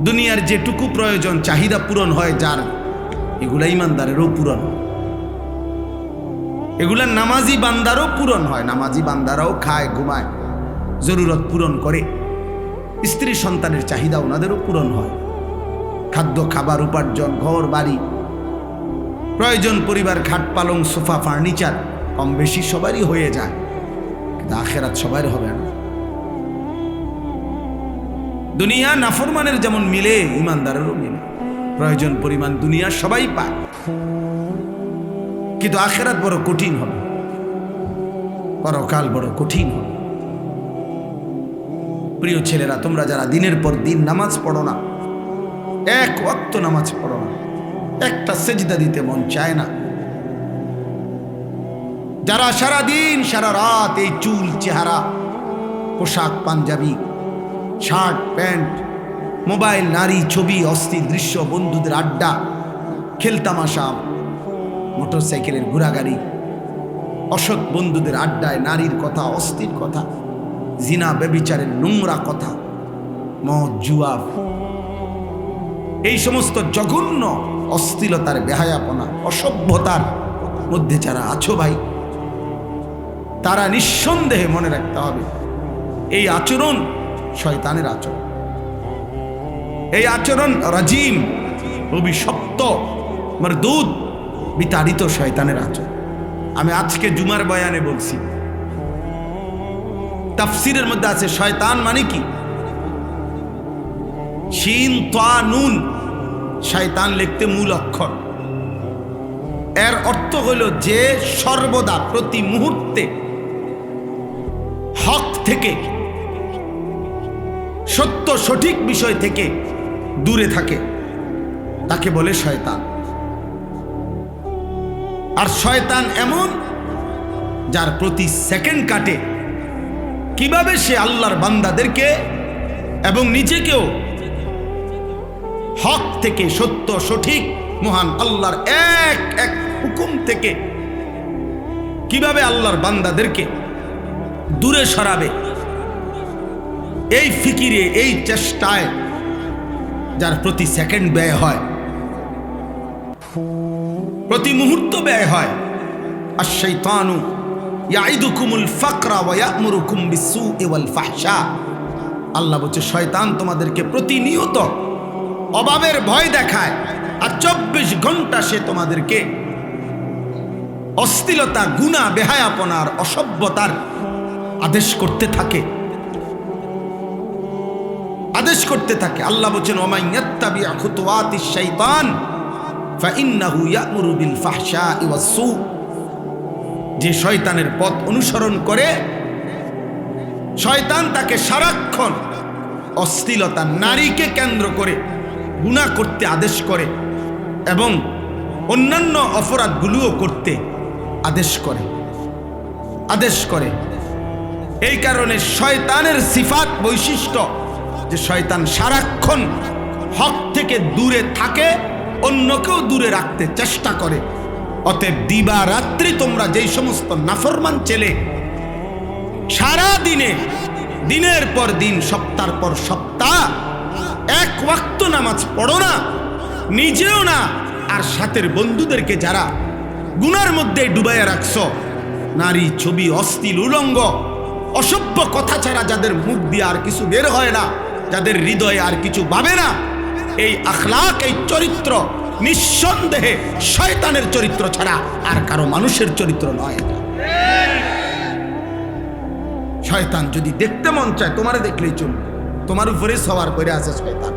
দুনিয়ার যেটুকু প্রয়োজন চাহিদা পূরণ হয় যার, এগুলা ইমানদারেরও পূরণ হয়। এগুলা নামাজি বান্দারও পূরণ হয়। নামাজি বান্দারাও খায়, ঘুমায়, জরুরত পূরণ করে। স্ত্রী সন্তানের চাহিদা ওনাদেরও পূরণ হয়। খাদ্য, খাবার, উপার্জন, ঘর বাড়ি, প্রয়োজন, পরিবার, খাট পালং, সোফা, ফার্নিচার কম বেশি সবারই হয়ে যায়, কিন্তু আখেরাত সবার হবে না। দুনিয়া নাফরমানের যেমন মিলে, ইমানদারেরও মিলে। প্রয়োজন পরিমাণ দুনিয়া সবাই পায়, কিন্তু আখেরাত বড় কঠিন হবে, পরকাল বড় কঠিন হবে। প্রিয় ছেলেরা, তোমরা যারা দিনের পর দিন নামাজ পড়ো না, এক ওয়াক্ত নামাজ পড়ো না, একটা সেজদা দিতে মন চায় না, যারা সারা দিন সারা রাত এই চুল, চেহারা, পোশাক, পাঞ্জাবি, শার্ট, প্যান্ট, মোবাইল, নারী, ছবি, অস্থির দৃশ্য, বন্ধুদের আড্ডা, খেলতামাশা, মোটরসাইকেলের ঘোরাগাড়ি, অসৎ বন্ধুদের আড্ডায় নারীর কথা, অস্থির কথা, জিনা ব্যভিচারের নোংরা কথা, মদ, জুয়া, এই সমস্ত জঘন্য অশ্লীলতার, বেহায়াপনা, অসভ্যতার মধ্যে যারা আছো ভাই, তারা নিঃসন্দেহে মনে রাখতে হবে এই আচরণ শয়তানের আচরণ। এই আচরণ রাজিম, অভিশপ্ত, মারদুদ, বিতাড়িত শয়তানের আচরণ। আমি আজকে জুমার বয়ানে বলছি, তাফসিরের মধ্যে আছে শয়তান মানে কি, শিন তা নুন, শয়তান লিখতে মূল অক্ষর। এর অর্থ হলো যে সর্বদা, প্রতি মুহূর্তে হক থেকে, সত্য সঠিক বিষয় থেকে দূরে থাকে, তাকে বলে শয়তান। আর শয়তান এমন যার প্রতি সেকেন্ড কাটে কিভাবে সে আল্লাহর বান্দাদেরকে এবং নিজেকেও হক থেকে, সত্য সঠিক মহান আল্লাহর এক এক হুকুম থেকে কিভাবে আল্লাহর বান্দাদেরকে দূরে সরাবে, এই ফিকিরে, এই চেষ্টায় যার প্রতি সেকেন্ড ব্যয় হয়, প্রতি মুহূর্ত ব্যয় হয়। আশ-শাইতানু ইয়াইদুকুমুল ফাকরা ওয়া ইয়া'মুরুকুম বিস-সু'i ওয়াল ফাহশা। আল্লাহ বলছে শয়তান তোমাদেরকে প্রতিনিয়ত অভাবের ভয় দেখায়, আর 24 ঘন্টা সে তোমাদেরকে অশ্লীলতা, গুনাহ, বেহায়াপনার, অসভ্যতার আদেশ করতে থাকে, আদেশ করতে থাকে। আল্লাহ বলেন ওয়া মান ইয়াত্তাবি খুতুওয়াতিশ শাইতান ফাইন্নাহু ইয়া'মুরু বিল ফাহশা'i ওয়াস-সু। যে শয়তানের পথ অনুসরণ করে, শয়তান তাকে সারাক্ষণ অশ্লীলতা, নারীকে কেন্দ্র করে গুনাহ করতে আদেশ করে এবং অন্যান্য অপরাধগুলোও করতে আদেশ করে। এই কারণে শয়তানের সিফাত, বৈশিষ্ট্য যে শয়তান সারাক্ষণ হক থেকে দূরে থাকে, অন্যকেও দূরে রাখতে চেষ্টা করে। অতএব দিবা রাত্রি তোমরা যেই সমস্ত নাফরমান ছেলে সারা দিনে, দিনের পর দিন, সপ্তাহের পর সপ্তাহ এক ওয়াক্ত নামাজ পড়ো না, নিজেও না, আর সাথের বন্ধুদেরকে যারা গুনার মধ্যে ডুবাইয়া রাখছো, নারী, ছবি, অশ্লীল, উলঙ্গ, অসভ্য কথা ছাড়া যাদের মুখ দিয়ে আর কিছু বের হয় না, যাদের হৃদয়ে আর কিছু ভাবে না, এই আখলাক, এই চরিত্র নিঃসন্দেহে শয়তানের চরিত্র ছাড়া আর কারো মানুষের চরিত্র নয়। শয়তান যদি দেখতে মন চায়, তোমারে দেখলেই চলবে, তোমার উপরে সওয়ার করে আছে শয়তান।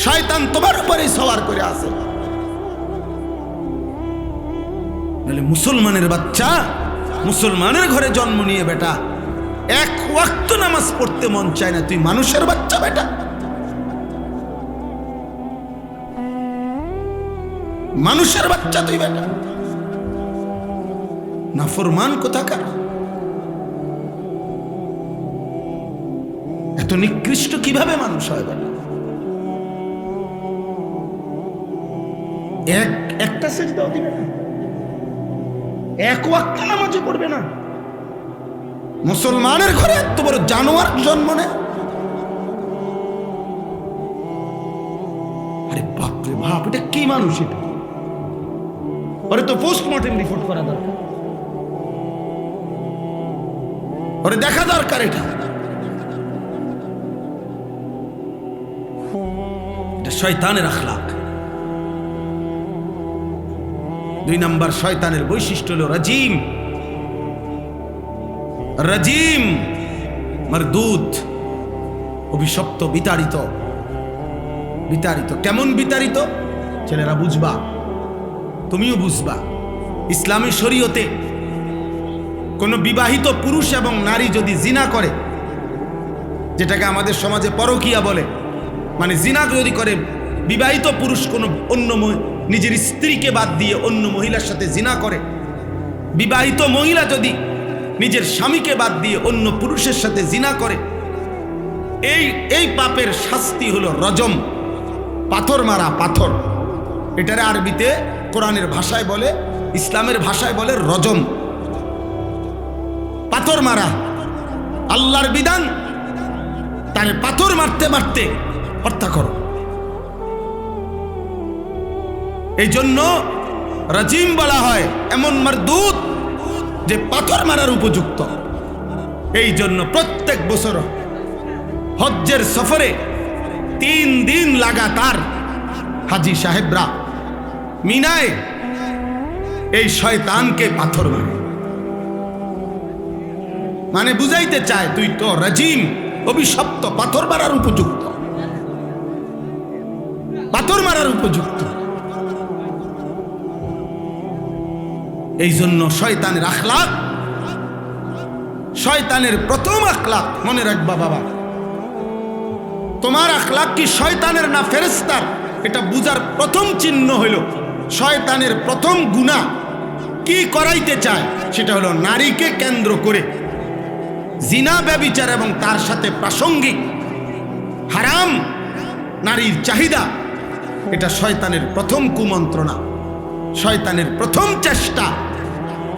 শয়তান তোমার উপরে সওয়ার করে আছে। বলে মুসলমানের বাচ্চা, মুসলমানের ঘরে জন্ম নিয়ে বেটা, এক ওয়াক্ত নামাজ পড়তে মন চায় না, তুই মানুষের বাচ্চা বেটা, মানুষের বাচ্চা তুই বেটা, নাফরমান কোথাকার। এত নিকৃষ্ট কিভাবে মানুষ হয় বেটা? একটা সেজদাও দিবে না, এক ওয়াক্ত নামাজও পড়বে না। মুসলমানের ঘরে এত বড় জানোয়ার জন্ম নেয়। রে বাপ, এটা কি মানুষ? এটা ওরে তো পোস্টমর্টেম রিপোর্ট করা দরকার, ওরে দেখা দরকার। এটা শয়তানের আখলাক। 2 নম্বর শয়তানের বৈশিষ্ট্য হলো রাজিম। রাজিম মারদুদ, অভিশপ্ত, বিতাড়িত। বিতাড়িত কেমন বিতাড়িত? ছেলেরা বুঝবা, তুমিও বুঝবা। ইসলামী শরীয়তে কোনো বিবাহিত পুরুষ এবং নারী যদি জিনা করে, যেটাকে আমাদের সমাজে পরকীয়া বলে, মানে জিনা যদি করে বিবাহিত পুরুষ কোনো অন্য নিজের স্ত্রীকে বাদ দিয়ে অন্য মহিলার সাথে জিনা করে, বিবাহিত মহিলা যদি নিজের স্বামীকে বাদ দিয়ে অন্য পুরুষের সাথে জিনা করে, এই পাপের শাস্তি হলো রজম, পাথর মারা। পাথর, এটারে আরবিতে কোরআনের ভাষায় বলে, ইসলামের ভাষায় বলে রজম, পাথর মারা। আল্লাহর বিধান, তারে পাথর মারতে মারতে হত্যা করো। এই জন্য রাজিম বলা হয় এমন মারদুদ যে পাথর মারার উপযুক্ত। এই জন্য প্রত্যেক বছর হজ্জের সফরে 3 দিন লাগাতার হাজি সাহেবরা মিনায় এই শয়তানকে পাথর মারে। মানে বুঝাইতে চায় তুই তো রাজিম, অভিশপ্ত, পাথর মারার উপযুক্ত, পাথর মারার উপযুক্ত। এই জন্য শয়তানের আখলাক, শয়তানের প্রথম আখলাক মনে রাখবা বাবা, তোমার আখলাক কি শয়তানের না ফেরেশতার, এটা বুঝার প্রথম চিহ্ন হইল শয়তানের প্রথম গুনাহ কি করাইতে চায়, সেটা হলো নারীকে কেন্দ্র করে জিনা, ব্যভিচার এবং তার সাথে প্রাসঙ্গিক হারাম নারীর চাহিদা। এটা শয়তানের প্রথম কুমন্ত্রণা, শয়তানের প্রথম চেষ্টা,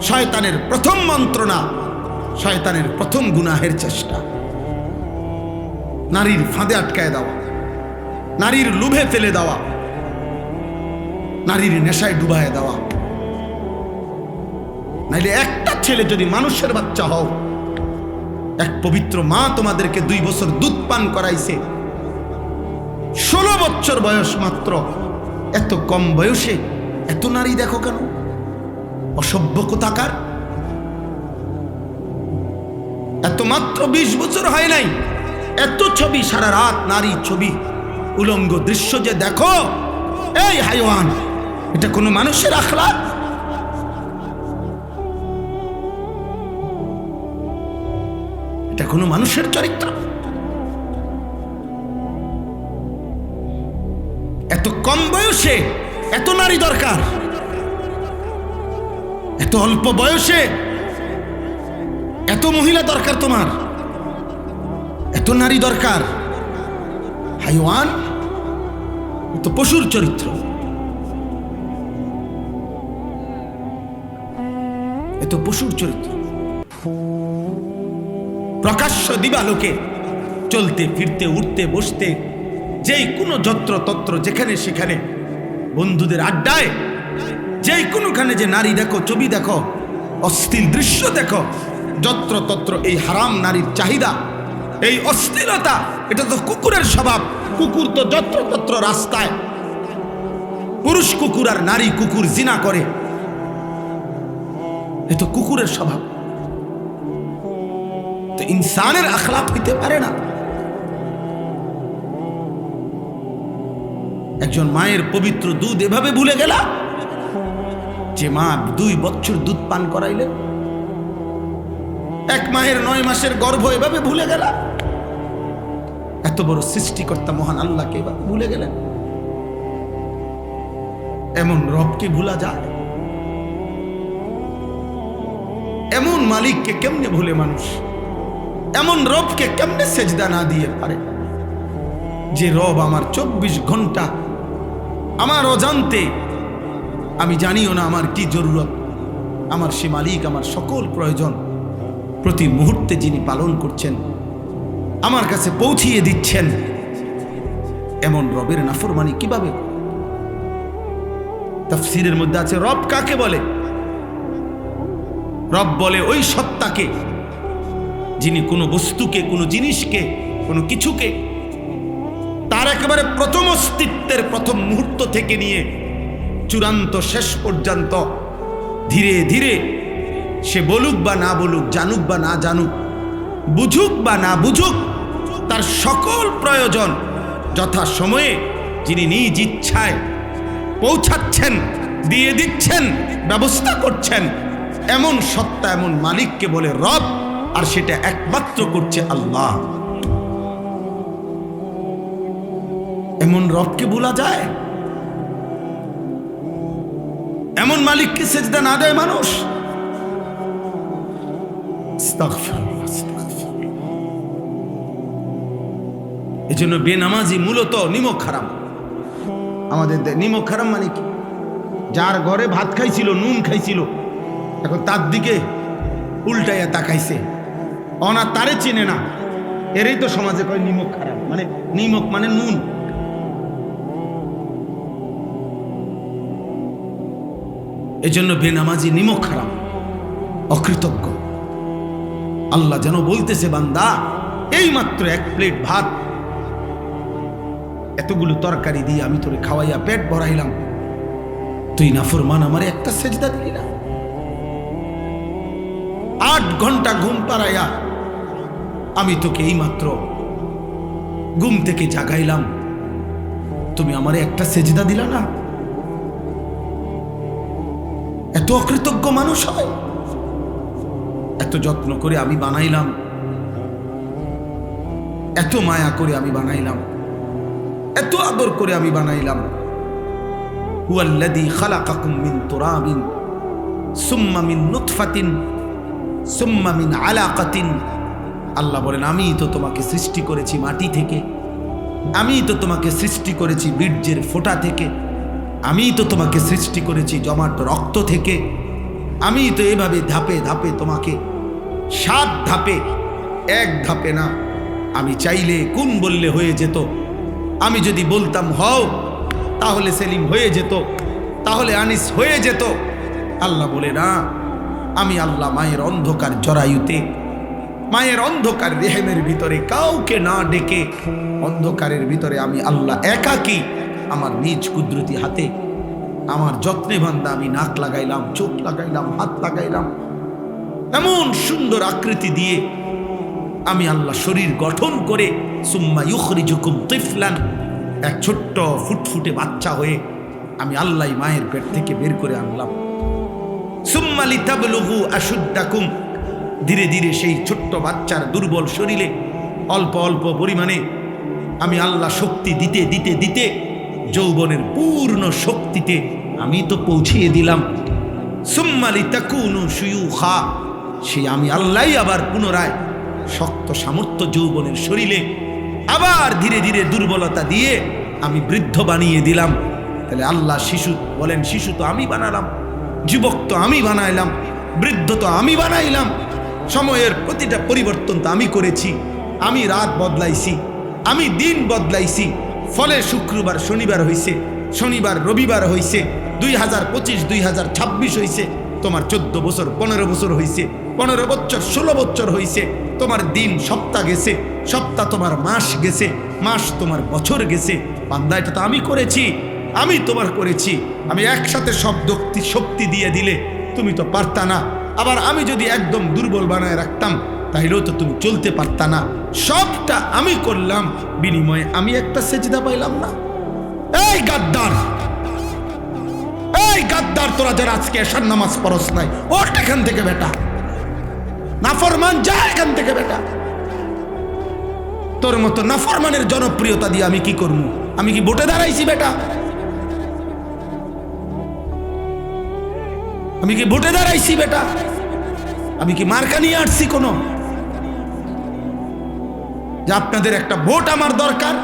শয়তানের প্রথম মন্ত্রণা, শয়তানের প্রথম গুনাহের চেষ্টা। নারীর ফাঁদে আটকায় দেওয়া, নারীর লোভে ফেলে দেওয়া, নারীর নেশায় ডুবায় দেওয়া। নাইলে একটা ছেলে যদি মানুষের বাচ্চা হও, এক পবিত্র মা তোমাদেরকে 2 বছর দুধ পান করাইছে, 16 বছর বয়স মাত্র, এত কম বয়সে এত নারী দেখো কেন? অসভ্য কোথাকার। এত মাত্র 20 বছর হয় নাই, এত ছবি, সারা রাত নারী ছবি, উলঙ্গ দৃশ্য যে দেখো, এই হাইওয়ান, এটা কোনো মানুষের আখলাক? এটা কোনো মানুষের চরিত্র? এত কম বয়সে এত নারী দরকার, এত অল্প বয়সে এত মহিলা দরকার, তোমার এত নারী দরকার। হাইওয়ান, এত পশুর চরিত্র, এত পশুর চরিত্র। প্রকাশ্য দিবালোকে চলতে ফিরতে, উঠতে বসতে, যেই কোনো যত্র তত্র, যেখানে সেখানে বন্ধুদের আড্ডায়, যেই কোনোখানে যে নারী দেখো, ছবি দেখো, অশ্লীল দৃশ্য দেখো, যত্র তত্র এই হারাম নারীর চাহিদা, এই অশ্লীলতা। এটা তো কুকুরের স্বভাব। কুকুর তো যত্র তত্র রাস্তায়, পুরুষ কুকুর আর নারী কুকুর জিনা করে, এ তো কুকুরের স্বভাব। তো ইনসানের আখলাক হইতে পারে না। একজন মায়ের পবিত্র দুধ এভাবে ভুলে গেলা, যে মা 2 বছর দুধ পান করাইলে, এক মায়ের 9 মাসের গর্ভ এভাবে ভুলে গেলা। এত বড় সৃষ্টিকর্তা মহান আল্লাহকে এভাবে ভুলে গেলেন। এমন রবকে ভুলা যায়? এমন মালিককে কেমনে ভুলে মানুষ? এমন রবকে কেমনে সেজদা না দিয়ে পারে? যে রব আমার 24 ঘন্টা আমার অজান্তে, আমি জানিও না আমার কি জরুরত, আমার সে মালিক আমার সকল প্রয়োজন প্রতি মুহূর্তে যিনি পালন করছেন, আমার কাছে পৌঁছিয়ে দিচ্ছেন। এমন রবের নাফরমানি কিভাবে? তাফসীরের মধ্যে আছে রব কাকে বলে? রব বলে ওই সত্তাকে যিনি কোনো বস্তুকে, কোনো জিনিসকে, কোনো কিছুকে তার একেবারে প্রথম অস্তিত্বের প্রথম মুহূর্ত থেকে নিয়ে চূড়ান্ত শেষ পর্যন্ত ধীরে ধীরে সে বলুক বা না বলুক, জানুক বা না জানুক, বুঝুক বা না বুঝুক, তার সকল প্রয়োজন যথা সময়ে যিনি নিজ ইচ্ছায় পৌঁছাচ্ছেন, দিয়ে দিচ্ছেন, ব্যবস্থা করছেন, এমন সত্তা, এমন মালিককে বলে রব। আর সেটা একমাত্র করছে আল্লাহ। এমন রবকে ভোলা যায়? এমন মালিককে সেজদা না দেয় মানুষ? এজন্য বেনামাজি মূলত নিমক হারাম। আমাদের নিমক হারাম মানে কি? যার ঘরে ভাত খাইছিল, নুন খাইছিল, এখন তার দিকে উল্টাইয়া তাকাইছে, অনা তারে চেনে না, এরই তো সমাজে কয় নিমক হারাম। মানে নিমক মানে নুন। এজন্য বেনামাজি নিমক হারাম, অকৃতজ্ঞ। আল্লাহ যেন বলতেছে, বান্দা এই মাত্র এক প্লেট ভাত, এতগুলো তরকারি দিয়ে আমি তোরে খাওয়াইয়া পেট ভরাইলাম, তুই নাফরমান আমারে একটা সেজদা দিলি না। 8 ঘন্টা ঘুম পাড়াইয়া আমি তোকে এই মাত্র ঘুম থেকে জাগাইলাম, তুমি আমারে একটা সেজদা দিলা না। এত অকৃতজ্ঞ মানুষ হয়? এত যত্ন করে আমি বানাইলাম, এত মায়া করে আমি বানাইলাম, এত আদর করে আমি বানাইলাম। হুয়াল্লাযী খালাকাকুম মিন তুরাবিন সুম্মা মিন নুতফাতিন সুম্মা মিন আলাকাতিন। আল্লাহ বলেন, আমি তো তোমাকে সৃষ্টি করেছি মাটি থেকে, আমি তো তোমাকে সৃষ্টি করেছি বীর্যের ফোঁটা থেকে, আমি তো তোমাকে সৃষ্টি করেছি জমাট রক্ত থেকে, আমি তো এভাবে ধাপে ধাপে তোমাকে 7 ধাপে, 1 ধাপে না। আমি চাইলে কুন বললে হয়ে যেত, আমি যদি বলতাম হও তাহলে সেলিম হয়ে যেত, তাহলে আনিস হয়ে যেত। আল্লাহ বলে না, আমি আল্লাহ মায়ের অন্ধকার জরায়ুতে, মায়ের অন্ধকার রেহেমের ভিতরে কাউকে না ডেকে, অন্ধকারের ভিতরে আমি আল্লাহ একাকী আমার নিজ কুদরতি হাতে আমার যত্নে বান্দা আমি নাক লাগাইলাম, চোখ লাগাইলাম, হাত লাগাইলাম, এমন সুন্দর আকৃতি দিয়ে আমি আল্লাহ শরীর গঠন করে সুম্মা ইউখরিজুকুম তিফলান, এক ছোট্ট ফুটফুটে বাচ্চা হয়ে আমি আল্লাহ মায়ের পেট থেকে বের করে আনলাম। সুম্মা লিতাবলুগু আশুদ্দাকুম, ধীরে ধীরে সেই ছোট্ট বাচ্চার দুর্বল শরীরে অল্প অল্প পরিমাণে আমি আল্লাহ শক্তি দিতে দিতে দিতে যৌবনের পূর্ণ শক্তিতে আমি তো পৌঁছিয়ে দিলাম। সুম্মা লিতাকুনু শুয়ুখা, সেই আমি আল্লাহই আবার পুনরায় শক্ত সামর্থ্য যৌবনের শরীরে আবার ধীরে ধীরে দুর্বলতা দিয়ে আমি বৃদ্ধ বানিয়ে দিলাম। তাহলে আল্লাহ শিশু বলেন, শিশু তো আমি বানালাম, যুবক তো আমি বানাইলাম, বৃদ্ধ তো আমি বানাইলাম, সময়ের প্রতিটা পরিবর্তন তো আমি করেছি, আমি রাত বদলাইছি, আমি দিন বদলাইছি। ফলে শুক্রবার শনিবার হইছে, শনিবার রবিবার হইছে, 2025 2026 হইছে, তোমার 14 বছর 15 বছর হইছে, 15 বছর 16 বছর হইছে, তোমার দিন সপ্তাহ গেছে, সপ্তাহ তোমার মাস গেছে, মাস তোমার বছর গেছে। বান্দা এটা তো আমি করেছি, আমি তোমার করেছি। আমি একসাথে সব শক্তি দিয়ে দিলে তুমি তো পারতা না, আবার আমি যদি একদম দুর্বল বানায় রাখতাম তাইলেও তো তুমি চলতে পারতা না। সবটা আমি করলাম, বিনিময়ে আমি একটা সেজদা পাইলাম না। এই গাদ্দার, এই গাদ্দার, তোরা যারা আজকে এশার নামাজ পড়স নাই, ওঠ এখান থেকে বেটা, নাফরমান, যা এখান থেকে বেটা। তোর মতো নাফরমানের জনপ্রিয়তা দিয়ে আমি কি করবো? আমি কি ভোটে দাঁড়াইছি বেটা? আমি কি ভোটে দাঁড়াইছি বেটা? আমি কি মার্কা নিয়ে আসছি কোনো? যে আপনাদের একটা ভোট আমার দরকার,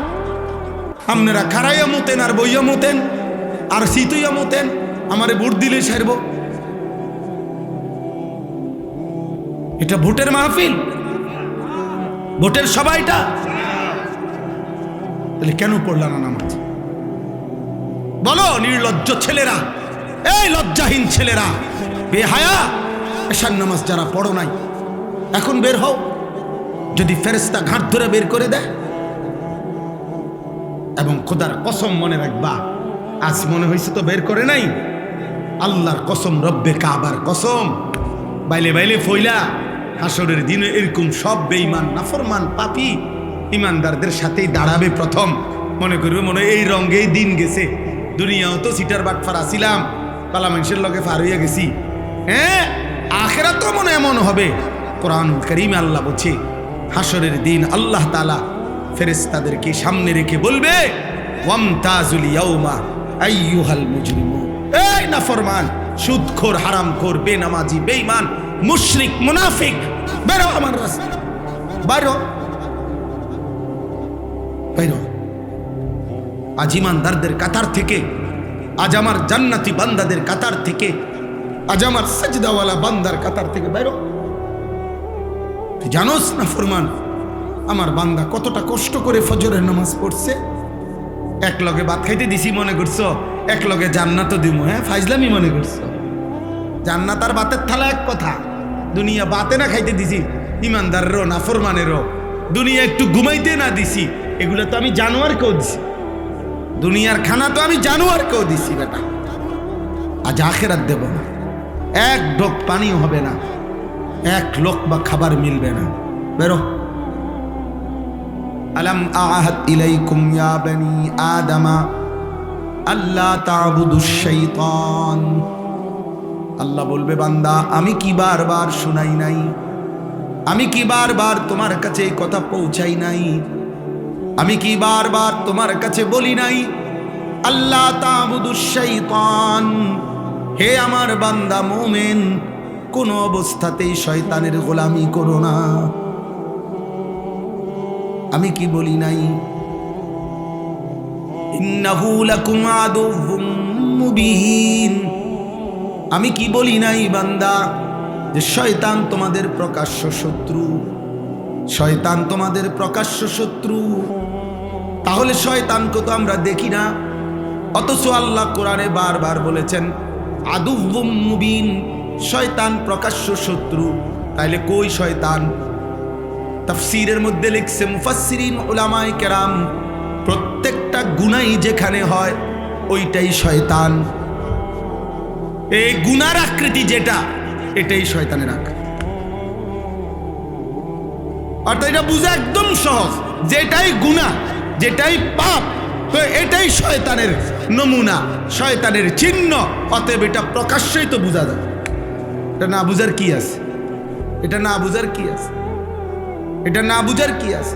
আপনারা খারাইয়া মতেন আর বইয়া মতেন আর শীতইয়া মতেন, আমারে ভোট দিলে সারব? এটা ভোটের মাহফিল, ভোটের সবাইটা? তাহলে কেন পড়লা না নামাজ? বলো নির্লজ্জ ছেলেরা, এই লজ্জাহীন ছেলেরা, বেহায়া, এশার নামাজ যারা পড়ো নাই, এখন বের হও। যদি ফেরেশতা ঘাট ধরে বের করে দেয়, এবং খোদার কসম মনে রাখবা, আজ মনে হয়েছে তো বের করে নাই, আল্লাহর কসম, রব্বে কাবার কসম, বাইলে বাইলে ফইলা হাসরের দিনে এরকম সব বেঈমান, নাফরমান, পাপী ইমানদারদের সাথেই দাঁড়াবে প্রথম। মনে করবে মনে হয় এই রঙেই দিন গেছে, দুনিয়াও তো সিটার বাটফার আসিলাম, পালা মানুষের লগে পার হইয়া গেছি। হ্যাঁ, আখিরাত তো মনে এমন হবে। কোরআনুল কারীমে আল্লাহ বলছে, হাসরের দিন আল্লাহ তাআলা ফেরেশতাদেরকে সামনে রেখে বলবে, ওয়ামতাজুল ইয়াউমা আইয়ুহাল মুজরিমুন, এই নাফরমান, সুদখোর, হারামখোর, বেনামাজি, বেঈমান, মুশরিক, মুনাফিক, বেরো আমার রাস্তা, বাইরো বাইরো। আজ ইমানদারদের কাতার থেকে, আজ আমার জান্নাতি বান্দাদের কাতার থেকে, আজ আমার সাজদাওয়ালা বান্দার কাতার থেকে বাইরো। তুই জানোস না ফরমান, আমার বান্দা কতটা কষ্ট করে ফজরের নামাজ পড়ছে। এক লগে ভাত খাইতে দিছি মনে করছো এক লগে জান্নাতও দিব? হ্যাঁ, ফাইজলামি মনে করছো? জান্নাত আর ভাতের থালা এক কথা। দুনিয়া বাতে না খাইতে দিছি ইমানদারেরও নাফরমানেরও, দুনিয়া একটু ঘুমাইতে না দিছি, এগুলো তো আমি জানোয়ারকেও দিছি। দুনিয়ার খানা তো আমি জানোয়ারকেও দিছি বেটা। আজ আখিরাত দেব না, এক ঢোক পানিও হবে না, এক লোকমা খাবার মিলবে না। বেরো। আলাম আহাদ ইলাইকুম ইয়া বনি আদমা আল্লাহ তা'বুদুশ শাইতান। আল্লাহ বলবে, বান্দা আমি কি বারবার শুনাই নাই? আমি কি বারবার তোমার কাছে এই কথা পৌঁছাই নাই? আমি কি বারবার তোমার কাছে বলি নাই আল্লাহ তা'বুদুশ শাইতান? হে আমার বান্দা মুমিন, কোন অবস্থাতেই শয়তানের গোলামি করো না। আমি কি বলি নাই? ইন্নাহু লাকুম আদুউম মুবিন। আমি কি বলি নাই বান্দা যে শয়তান তোমাদের প্রকাশ্য শত্রু? শয়তান তোমাদের প্রকাশ্য শত্রু। তাহলে শয়তানকে তো আমরা দেখি না, অথচ আল্লাহ কোরআনে বারবার বলেছেন আদুউম মুবিন, শয়তান প্রকাশ্য শত্রু। তাইলে কই শয়তান? তাফসীরের মধ্যে লিখছে মুফাসসিরিন উলামায়ে কেরাম, প্রত্যেকটা গুনাহ যেখানে হয় ওইটাই শয়তান। এই গুনার আকৃতি যেটা, এটাই শয়তানের আকৃতি। অর্থাৎ এটা বোঝা একদম সহজ, যেটাই গুনাহ, যেটাই পাপ, তো এটাই শয়তানের নমুনা, শয়তানের চিহ্ন। অতএব এটা প্রকাশ্যই তো বোঝা যায়। এটা না বুঝার কি আছে? এটা না বুঝার কি আছে? এটা না বুঝার কি আছে?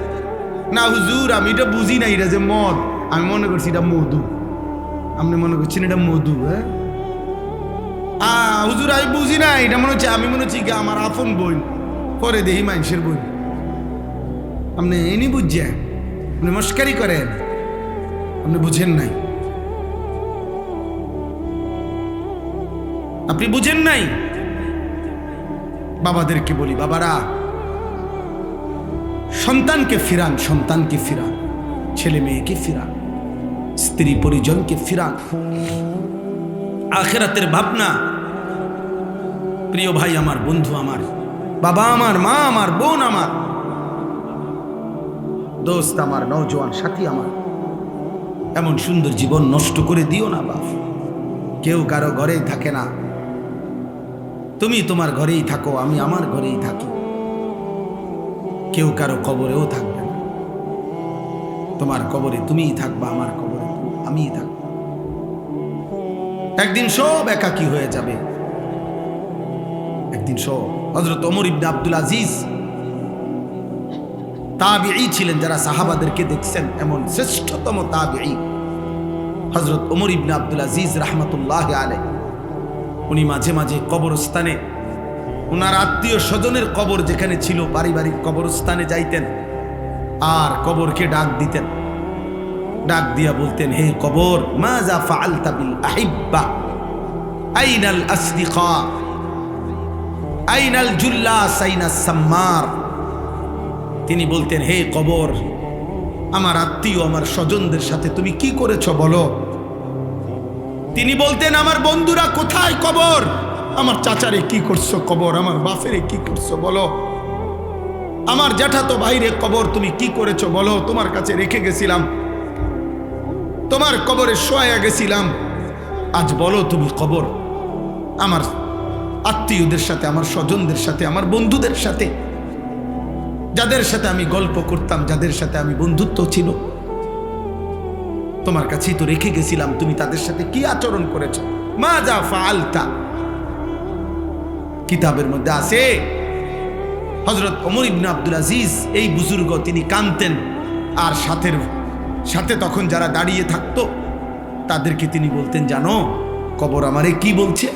না হুজুর, আমি এটা বুঝি না, এটা যে মদ, আমি মনে করছি এটা মধু। আপনি মনে করছেন এটা মধু? হ্যাঁ হুজুর, আমি বুঝি না, এটা মনে হচ্ছে, আমি মনে হচ্ছি আমার আপন বোন, পরে দেখি মানুষের বোন। আপনি এনি বুঝছেন, আপনি মস্কারি করেন, আপনি বুঝেন নাই, আপনি বুঝেন নাই। বাবাদেরকে বলি, বাবারা সন্তানকে ফিরান, সন্তানকে ফিরান, ছেলে মেয়েকে ফিরান, স্ত্রী পরিজনকে ফিরান। আখিরাতের ভাবনা, প্রিয় ভাই আমার, বন্ধু আমার, বাবা আমার, মা আমার, বোন আমার, দোস্ত আমার, নওজোয়ান সাথী আমার, এমন সুন্দর জীবন নষ্ট করে দিও না বাপ। কেউ কারো ঘরেই থাকে না, তুমি তোমার ঘরেই থাকো, আমি আমার ঘরেই থাকি। কেউ কারো কবরেও থাকবে না। তোমার কবরে তুমিই থাকবা, আমার কবরে আমিই থাকবো। একদিন সব একাকী হয়ে যাবে, একদিন সব। হযরত ওমর ইবনে আব্দুল আজিজ তাবিঈ ছিলেন, যারা সাহাবাদেরকে দেখছেন, এমন শ্রেষ্ঠতম তাবিঈ হযরত ওমর ইবনে আব্দুল আজিজ রাহমাতুল্লাহি আলাইহি। উনি মাঝে মাঝে কবরস্থানে, ওনার আত্মীয় স্বজনের কবর যেখানে ছিল, পারিবারিক কবরস্থানে যাইতেন আর কবরকে ডাক দিতেন। ডাক দিয়া বলতেন, হে কবর, মাযা ফাআলতা বিল আহিব্বা, আইনাল আসদিকা, আইনাল জুল্লাস, আইনাস সাম্মার। তিনি বলতেন, হে কবর, আমার আত্মীয়, আমার স্বজনদের সাথে তুমি কি করেছো বলো? তিনি বলতেন, আমার বন্ধুরা কোথায় কবর? আমার চাচারে কি করছো কবর, আমার বাপেরে কি করছো বলো, আমার জ্যাঠাতো ভাইরে কবর তুমি কি করেছো বলো, তোমার কাছে রেখে গেছিলাম, তোমার কবরে শোয়া গেছিলাম, আজ বলো তুমি কবর। আমার আত্মীয়দের সাথে, আমার স্বজনদের সাথে, আমার বন্ধুদের সাথে, যাদের সাথে আমি গল্প করতাম, যাদের সাথে আমি বন্ধুত্ব ছিল, তোমার কাছেই তো রেখে গেছিলাম, তুমি তাদের সাথে কি আচরণ করেছো? মাজা ফাআলতা। কিতাবের মধ্যে আছে হযরত ওমর ইবনে আব্দুল আজিজ, এই বুজুর্গ, তিনি কাঁদতেন, আর সাথে তখন যারা দাঁড়িয়ে থাকতো তাদেরকে তিনি বলতেন, জানো কবর আমারে কি বলছে?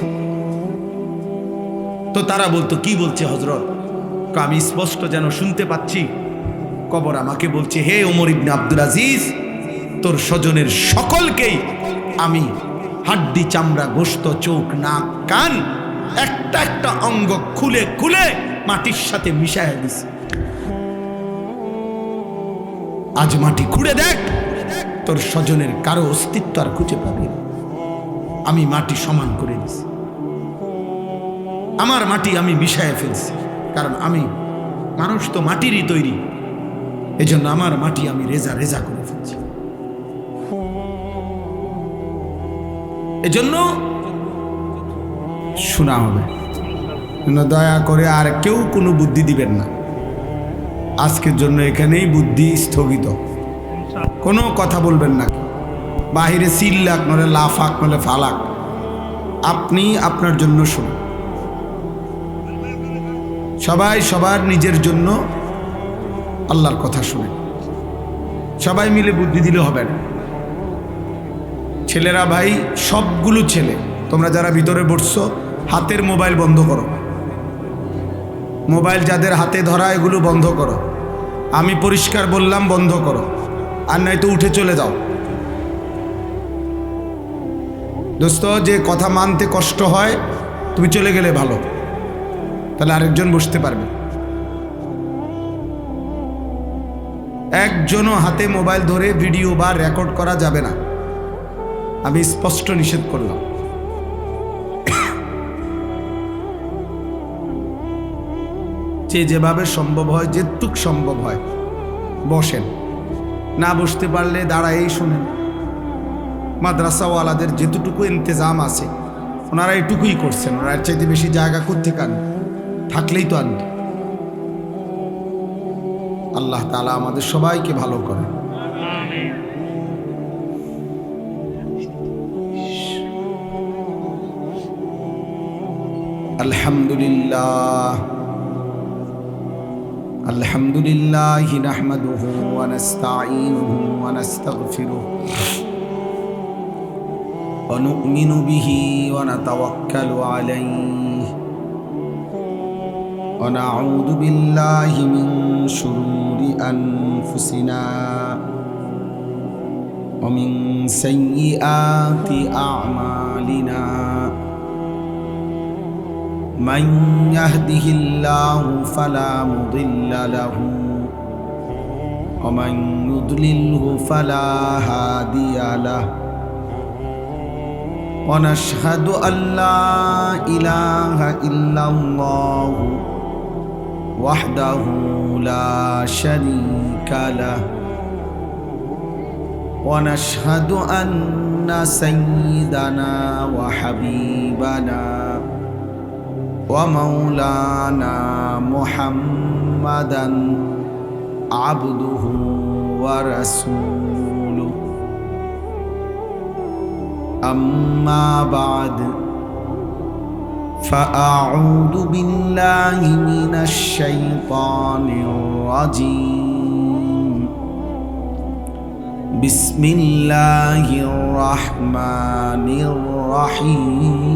তো তারা বলতো, কি বলছে হযরত? আমি স্পষ্ট যেন শুনতে পাচ্ছি, কবর আমাকে বলছে, হে ওমর ইবনে আব্দুল আজিজ, তোর স্বজনের সকলকেই আমি হাড্ডি, চামড়া, গোশত, চোখ, নাক, কান, একটা একটা অঙ্গ খুলে খুলে মাটির সাথে মিশাইয়া দিছি। আজ মাটি খুঁড়ে দেখ, তোর স্বজনের কারো অস্তিত্ব আর খুঁজে পাবি না। আমি মাটি সমান করে দিছি, আমার মাটি আমি মিশাইয়া ফেলছি, কারণ আমি মানুষ তো মাটিরই তৈরি, এজন্য আমার মাটি আমি রেজা রেজা করে ফেলছি। এজন্য শোনা হবে, দয়া করে আর কেউ কোনো বুদ্ধি দিবেন না। আজকের জন্য এখানেই বুদ্ধি স্থগিত, কোনো কথা বলবেন না, বাহিরে চিল্লাক, নলে লাফাক, নলে ফালাক, আপনি আপনার জন্য শুনুন। সবাই সবার নিজের জন্য আল্লাহর কথা শুনে, সবাই মিলে বুদ্ধি দিলে হবে না। ছেলেরা ভাই, সবগুলো ছেলে, তোমরা যারা ভিতরে বসছো, হাতের মোবাইল বন্ধ করো, মোবাইল যাদের হাতে ধরা এগুলো বন্ধ করো। আমি পরিষ্কার বললাম বন্ধ করো, আর নয়তো উঠে চলে যাও। দোস্ত, যে কথা মানতে কষ্ট হয় তুমি চলে গেলে ভালো, তাহলে আরেকজন বসতে পারবে। একজনও হাতে মোবাইল ধরে ভিডিও বা রেকর্ড করা যাবে না, আমি স্পষ্ট নিষেধ করলাম। যেভাবে সম্ভব হয়, যেটুক সম্ভব হয় বসেন, না বসতে পারলে দাঁড়াই শুনেন। মাদ্রাসাওয়ালাদের যেটুকু ইন্তজাম আছে ওনারা এটুকুই করছেন, ওনার চাইতে বেশি জায়গা কোত্থেকে আনবে? থাকলেই তো আনবে। আল্লাহ তাআলা আমাদের সবাইকে ভালো করে। আলহামদুলিল্লাহ, আলহামদুলিল্লাহ নাহমাদুহু ওয়া নাস্তাঈনুহু ওয়া নাস্তাগফিরুহু ওয়া নু'মিনু বিহি ওয়া নাতাওয়াক্কালু আলাইহি ওয়া নাউযু বিল্লাহি মিন শুরুরি আনফুসিনা ওয়া মিন সাইয়্যাতি আ'মালিনা। من يهده الله فلا مضل له ومن يضلله فلا هادي له ونشهد أن لا إله إلا الله وحده لا شريك له ونشهد أن سيدنا وحبيبنا ومولانا محمدا عبده ورسوله أما بعد فأعوذ بالله من الشيطان الرجيم بسم الله الرحمن الرحيم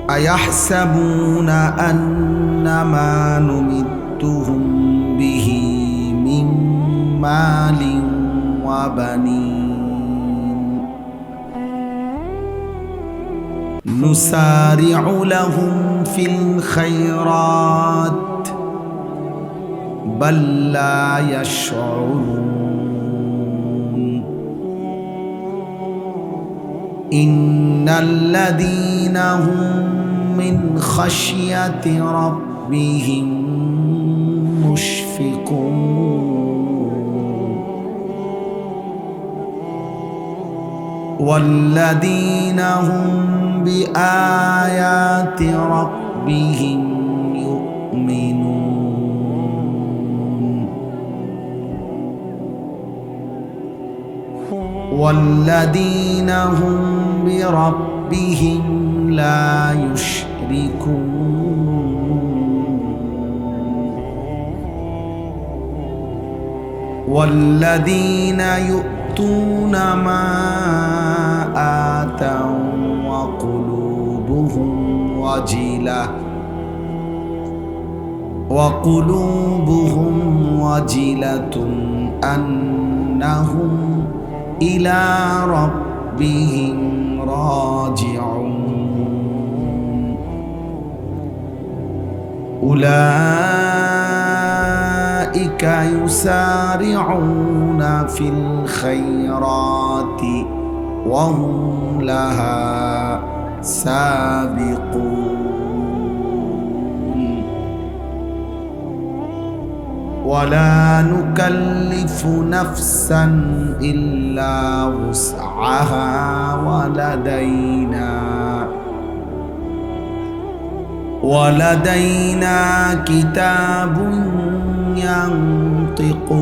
أيحسبون أن ما نمدهم به من مال وبنين نسارع لهم في الخيرات بل لا يشعرون ইন্নাল্লাযীনা হুম মিন খাশিয়াতি রাব্বিহিম মুশফিকুন ওয়াল্লাযীনা হুম বিআয়াতি রাব্বিহিম ইউমিনুন ওয়াল্লাযীনা হুম বিরাব্বিহিম লা ইউশরিকুন ওয়াল্লাযীনা ইউতুনা মা আতাউ ওয়া কুলুবুহুম ওয়াজিলাতুন আন্নাহুম ইলা রাব্বিহিম রাজিউন উলাইকা ইউসারিউনা ফিল খায়রাতি ওয়া হুম লাহা সাবিকুন ওয়ালা নুকাল্লিফু নাফসান ইল্লা উসআহা ওয়ালাদাইনা কিতাবুন ইয়ানতিকু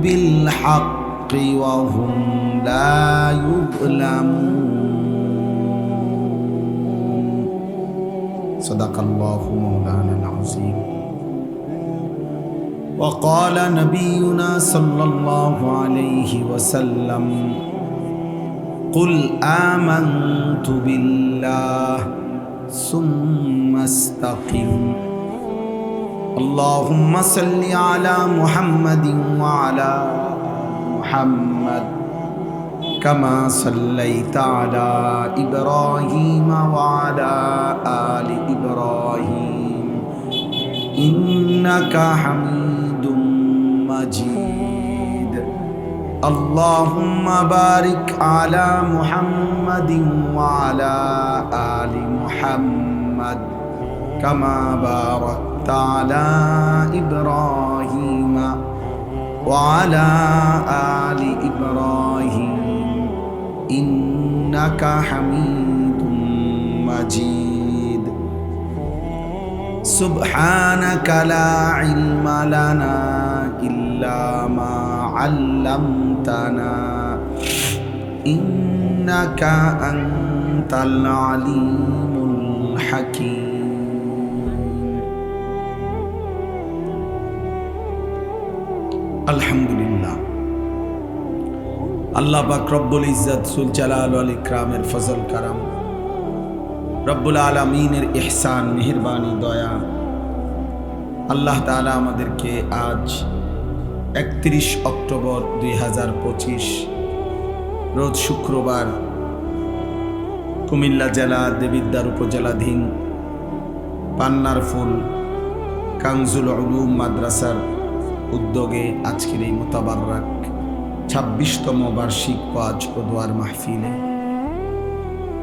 বিল হাক্কি ওয়া হুম লা ইউযলামুন সাদাকাল্লাহু মাওলানাল আযীম ওয়া ক্বালা নাবিয়ুনা সাল্লাল্লাহু আলাইহি ওয়াসাল্লাম কুল আমানতু বিল্লাহ সুম্মা ইসতাকিম اللهم صل على محمد وعلى محمد كما صليت على إبراهيم وعلى آل إبراهيم إنك حميد مجيد اللهم بارك على محمد وعلى آل محمد كما باركت على إبراهيم وعلى آل إبراهيم إنك حميد مجيد سبحانك لا علم لنا إلا ما علمتنا إنك أنت العليم الحكيم আলহামদুলিল্লাহ আল্লাহ পাক রব্বুল ইজ্জত সুল জালাল ওয়াল ইকরামের ফজল কারাম রব্বুল আলামিনের ইহসান মেহেরবানি দয়া আল্লাহ তাআলা আমাদেরকে আজ 31 অক্টোবর 2025 রোজ শুক্রবার কুমিল্লা জেলা দেবিদ্বার উপজেলাধীন পান্নার ফুল কানজুল উলুম মাদ্রাসার উদ্যোগে আজকের এই মুতাবাররাক 26তম বার্ষিক ওয়াজ ও দোয়ার মাহফিলে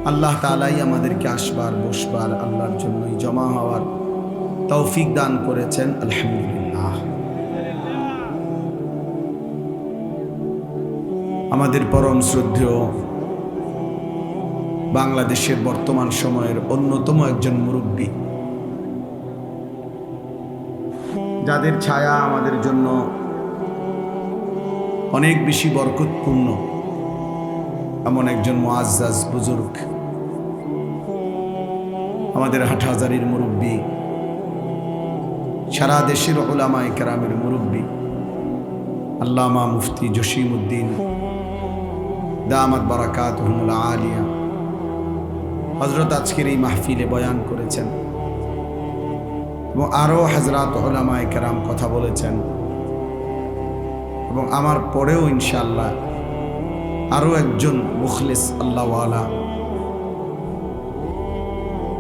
আল্লাহ তাআলাই আমাদেরকে আসবার বসবার আল্লাহর জন্যই জমা হওয়ার তৌফিক দান করেছেন আলহামদুলিল্লাহ। আমাদের পরম শ্রদ্ধেয় বাংলাদেশের বর্তমান সময়ের অন্যতম একজন মুরব্বী, যাদের ছায়া আমাদের জন্য অনেক বেশি বরকতপূর্ণ, এমন একজন মুআজ্জাজ বুজুর্গ, আমাদের হাটহাজারীর মুরব্বী, সারা দেশের উলামায়ে কেরামের মুরব্বী আল্লামা মুফতি জসিমউদ্দিন দামাত বারাকাতুহুল আলিয়া হযরত আজকের এই মাহফিলে বয়ান করেছেন এবং আরও হযরত উলামায়ে কেরাম কথা বলেছেন এবং আমার পরেও ইনশাআল্লাহ আরও একজন মুখলিস আল্লাহওয়ালা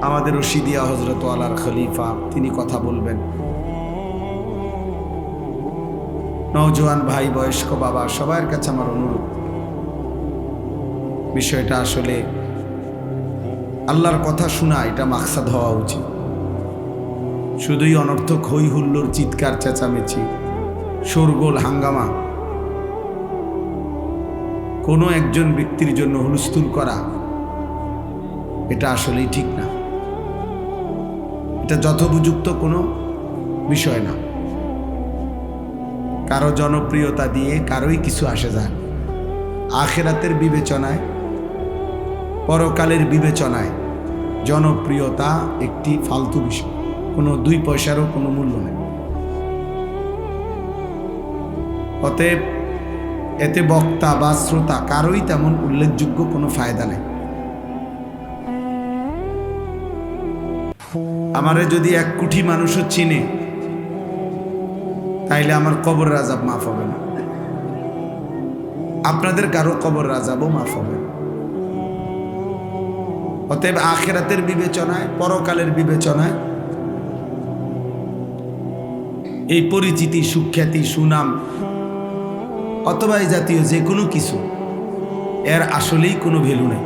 আমাদের রশিদিয়া হযরত ওয়ালার খলিফা তিনি কথা বলবেন। নওজোয়ান ভাই, বয়স্ক বাবা, সবার কাছে আমার অনুরোধ, বিষয়টা আসলে আল্লাহর কথা শোনা এটা মাকসাদ হওয়া উচিত। শুধুই অনর্থক হই হুল্লোর, চিৎকার চেঁচামেচি, শোরগোল, হাঙ্গামা, কোনো একজন ব্যক্তির জন্য হুলস্থুল করা, এটা আসলেই ঠিক না। এটা যথোপযুক্ত কোনো বিষয় না। কারো জনপ্রিয়তা দিয়ে কারোই কিছু আসে যায়। আখিরাতের বিবেচনায়, পরকালের বিবেচনায় জনপ্রিয়তা একটি ফালতু বিষয়, কোনো 2 পয়সারও কোনো মূল্য নেই। অতএব এতে বক্তা বা শ্রোতা কারোই তেমন উল্লেখযোগ্য কোনো ফায়দা নেই। আমারে যদি 1 কোটি মানুষও চিনে, তাইলে আমার কবরের আযাব মাফ হবে না, আপনাদের কারো কবরের আযাবও মাফ হবে না। অতএব আখিরাতের বিবেচনায়, পরকালের বিবেচনায় এই পরিচিতি, সুখ্যাতি, সুনাম অথবা এই জাতীয় যে কোনো কিছু, এর আসলেই কোনো ভ্যালু নেই।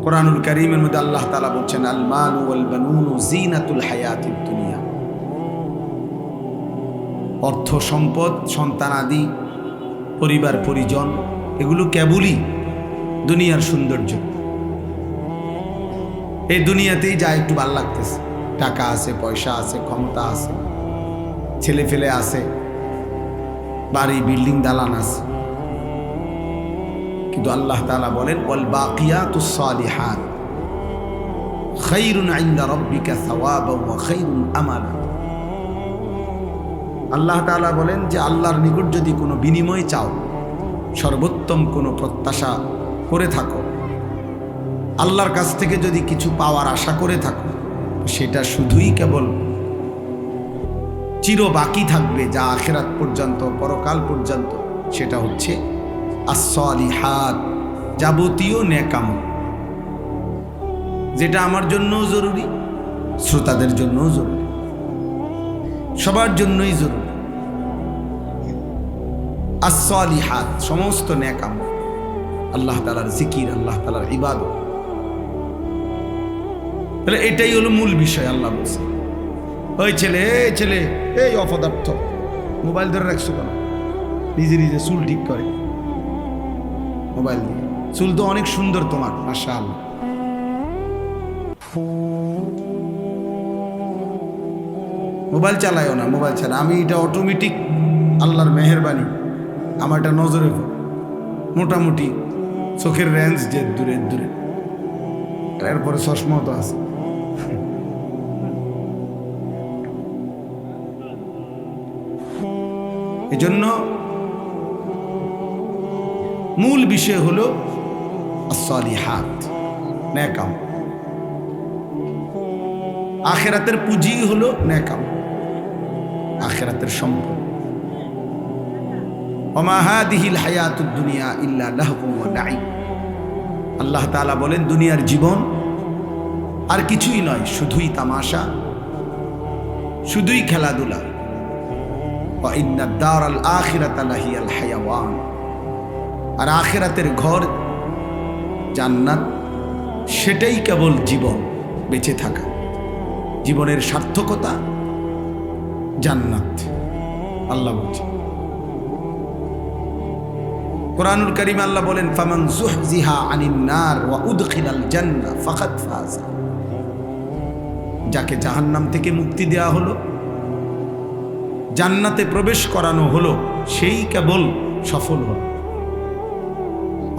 কোরআনুল কারীমের মধ্যে আল্লাহ তাআলা বলছেন, আল মালু ওয়াল বানুনু জিনাতুল হায়াতিদ দুনিয়া। অর্থ সম্পদ, সন্তানাদি, পরিবার পরিজন, এগুলো কেবলই দুনিয়ার সৌন্দর্য। এই দুনিয়াতেই যা একটু ভালো লাগতেছে, টাকা আছে, পয়সা আছে, ক্ষমতা আছে, ছেলে ফেলে আছে, বাড়ি বিল্ডিং দালান আছে। কিন্তু আল্লাহ তাআলা বলেন, ওয়াল বাকিয়াতুস সালিহাত খায়রুন ইনদা রাব্বিকা সাওয়াবান ওয়া খায়রুন আমালা। আল্লাহ তাআলা বলেন যে আল্লাহর নিকট যদি কোনো বিনিময় চাও, সর্বোত্তম কোনো প্রত্যাশা করে থাকো, আল্লাহর কাছ থেকে যদি কিছু পাওয়ার আশা করে থাকো, সেটা শুধুই কেবল চির বাকি থাকবে, যা আখিরাত পর্যন্ত, পরকাল পর্যন্ত, সেটা হচ্ছে as-salihat, যাবতীয় নেক আমল, যেটা আমার জন্যও জরুরি, শ্রোতাদের জন্যও জরুরি, সবার জন্যই জরুরি। as-salihat, সমস্ত নেক আমল, আল্লাহ তাআলার জিকির, আল্লাহ তাআলার ইবাদত। তাহলে এটাই হলো মূল বিষয়। আল্লাহ বলছে, ওই ছেলে, এই ছেলে, এই অপদার্থ, মোবাইল ধরে রাখছো কেন? নিজে নিজে চুল ঠিক করে মোবাইল দিয়ে। চুল তো অনেক সুন্দর তোমার, মাশাআল্লাহ। মোবাইল চালায়ও না, মোবাইল ছাড়া। আমি এটা অটোমেটিক, আল্লাহর মেহেরবানি, আমার এটা নজরে মোটামুটি চোখের রেঞ্জ যে দূরে দূরে, এরপরে চশমাও তো আছে। এজন্য মূল বিষয় হলো as-salihat, নেক আমল। আখিরাতের পুঁজি হলো নেক আমল, আখিরাতের সম্পদ। ওমা হাদিহিল হায়াতুদ দুনিয়া ইল্লা লাহবুন ওয়া লাইব। আল্লাহ তাআলা বলেন, দুনিয়ার জীবন আর কিছুই নয়, শুধুই তামাশা, শুধুই খেলাধুলা। ওয়া ইন্নাদ দারাল আখিরাতা লাহিয়াল হায়াওয়ান। আর আখিরাতের ঘর জান্নাত, সেটাই কেবল জীবন, বেঁচে থাকা, জীবনের সার্থকতা জান্নাত। আল্লাহ বলছেন কোরআনুল কারীমে, আল্লাহ বলেন, ফামান যুহজিহা আনিন নার ওয়া উদখিলাল জান্নাহ ফাকাদ ফাযা। যাকে জাহান্নাম থেকে মুক্তি দেয়া হলো, জান্নাতে প্রবেশ করানো হলো, সেই কেবল সফল হলো।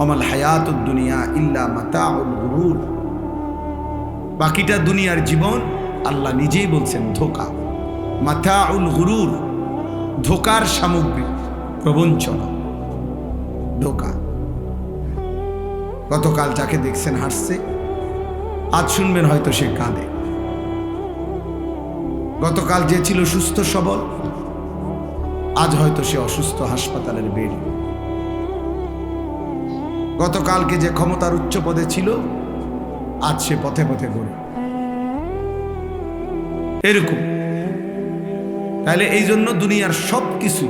ওমাল হায়াতুদ দুনিয়া ইল্লা মাতাউল গুরুর। বাকিটা দুনিয়ার জীবন, আল্লাহ নিজেই বলছেন, ধোঁকা। মাতাউল গুরুর, ধোঁকার সামগ্রী, প্রবঞ্চনা, ধোঁকা। গতকাল যাকে দেখছেন হাসছে, আজ শুনবেন হয়তো সে কাঁদে। গতকাল যে ছিল সুস্থ সবল, আজ হয়তো সে অসুস্থ, হাসপাতালের বেড। গতকালকে যে ক্ষমতার উচ্চ পদে ছিল, আজ সে পথে পথে ঘুরে। এরকম তাহলে এই জন্য দুনিয়ার সব কিছু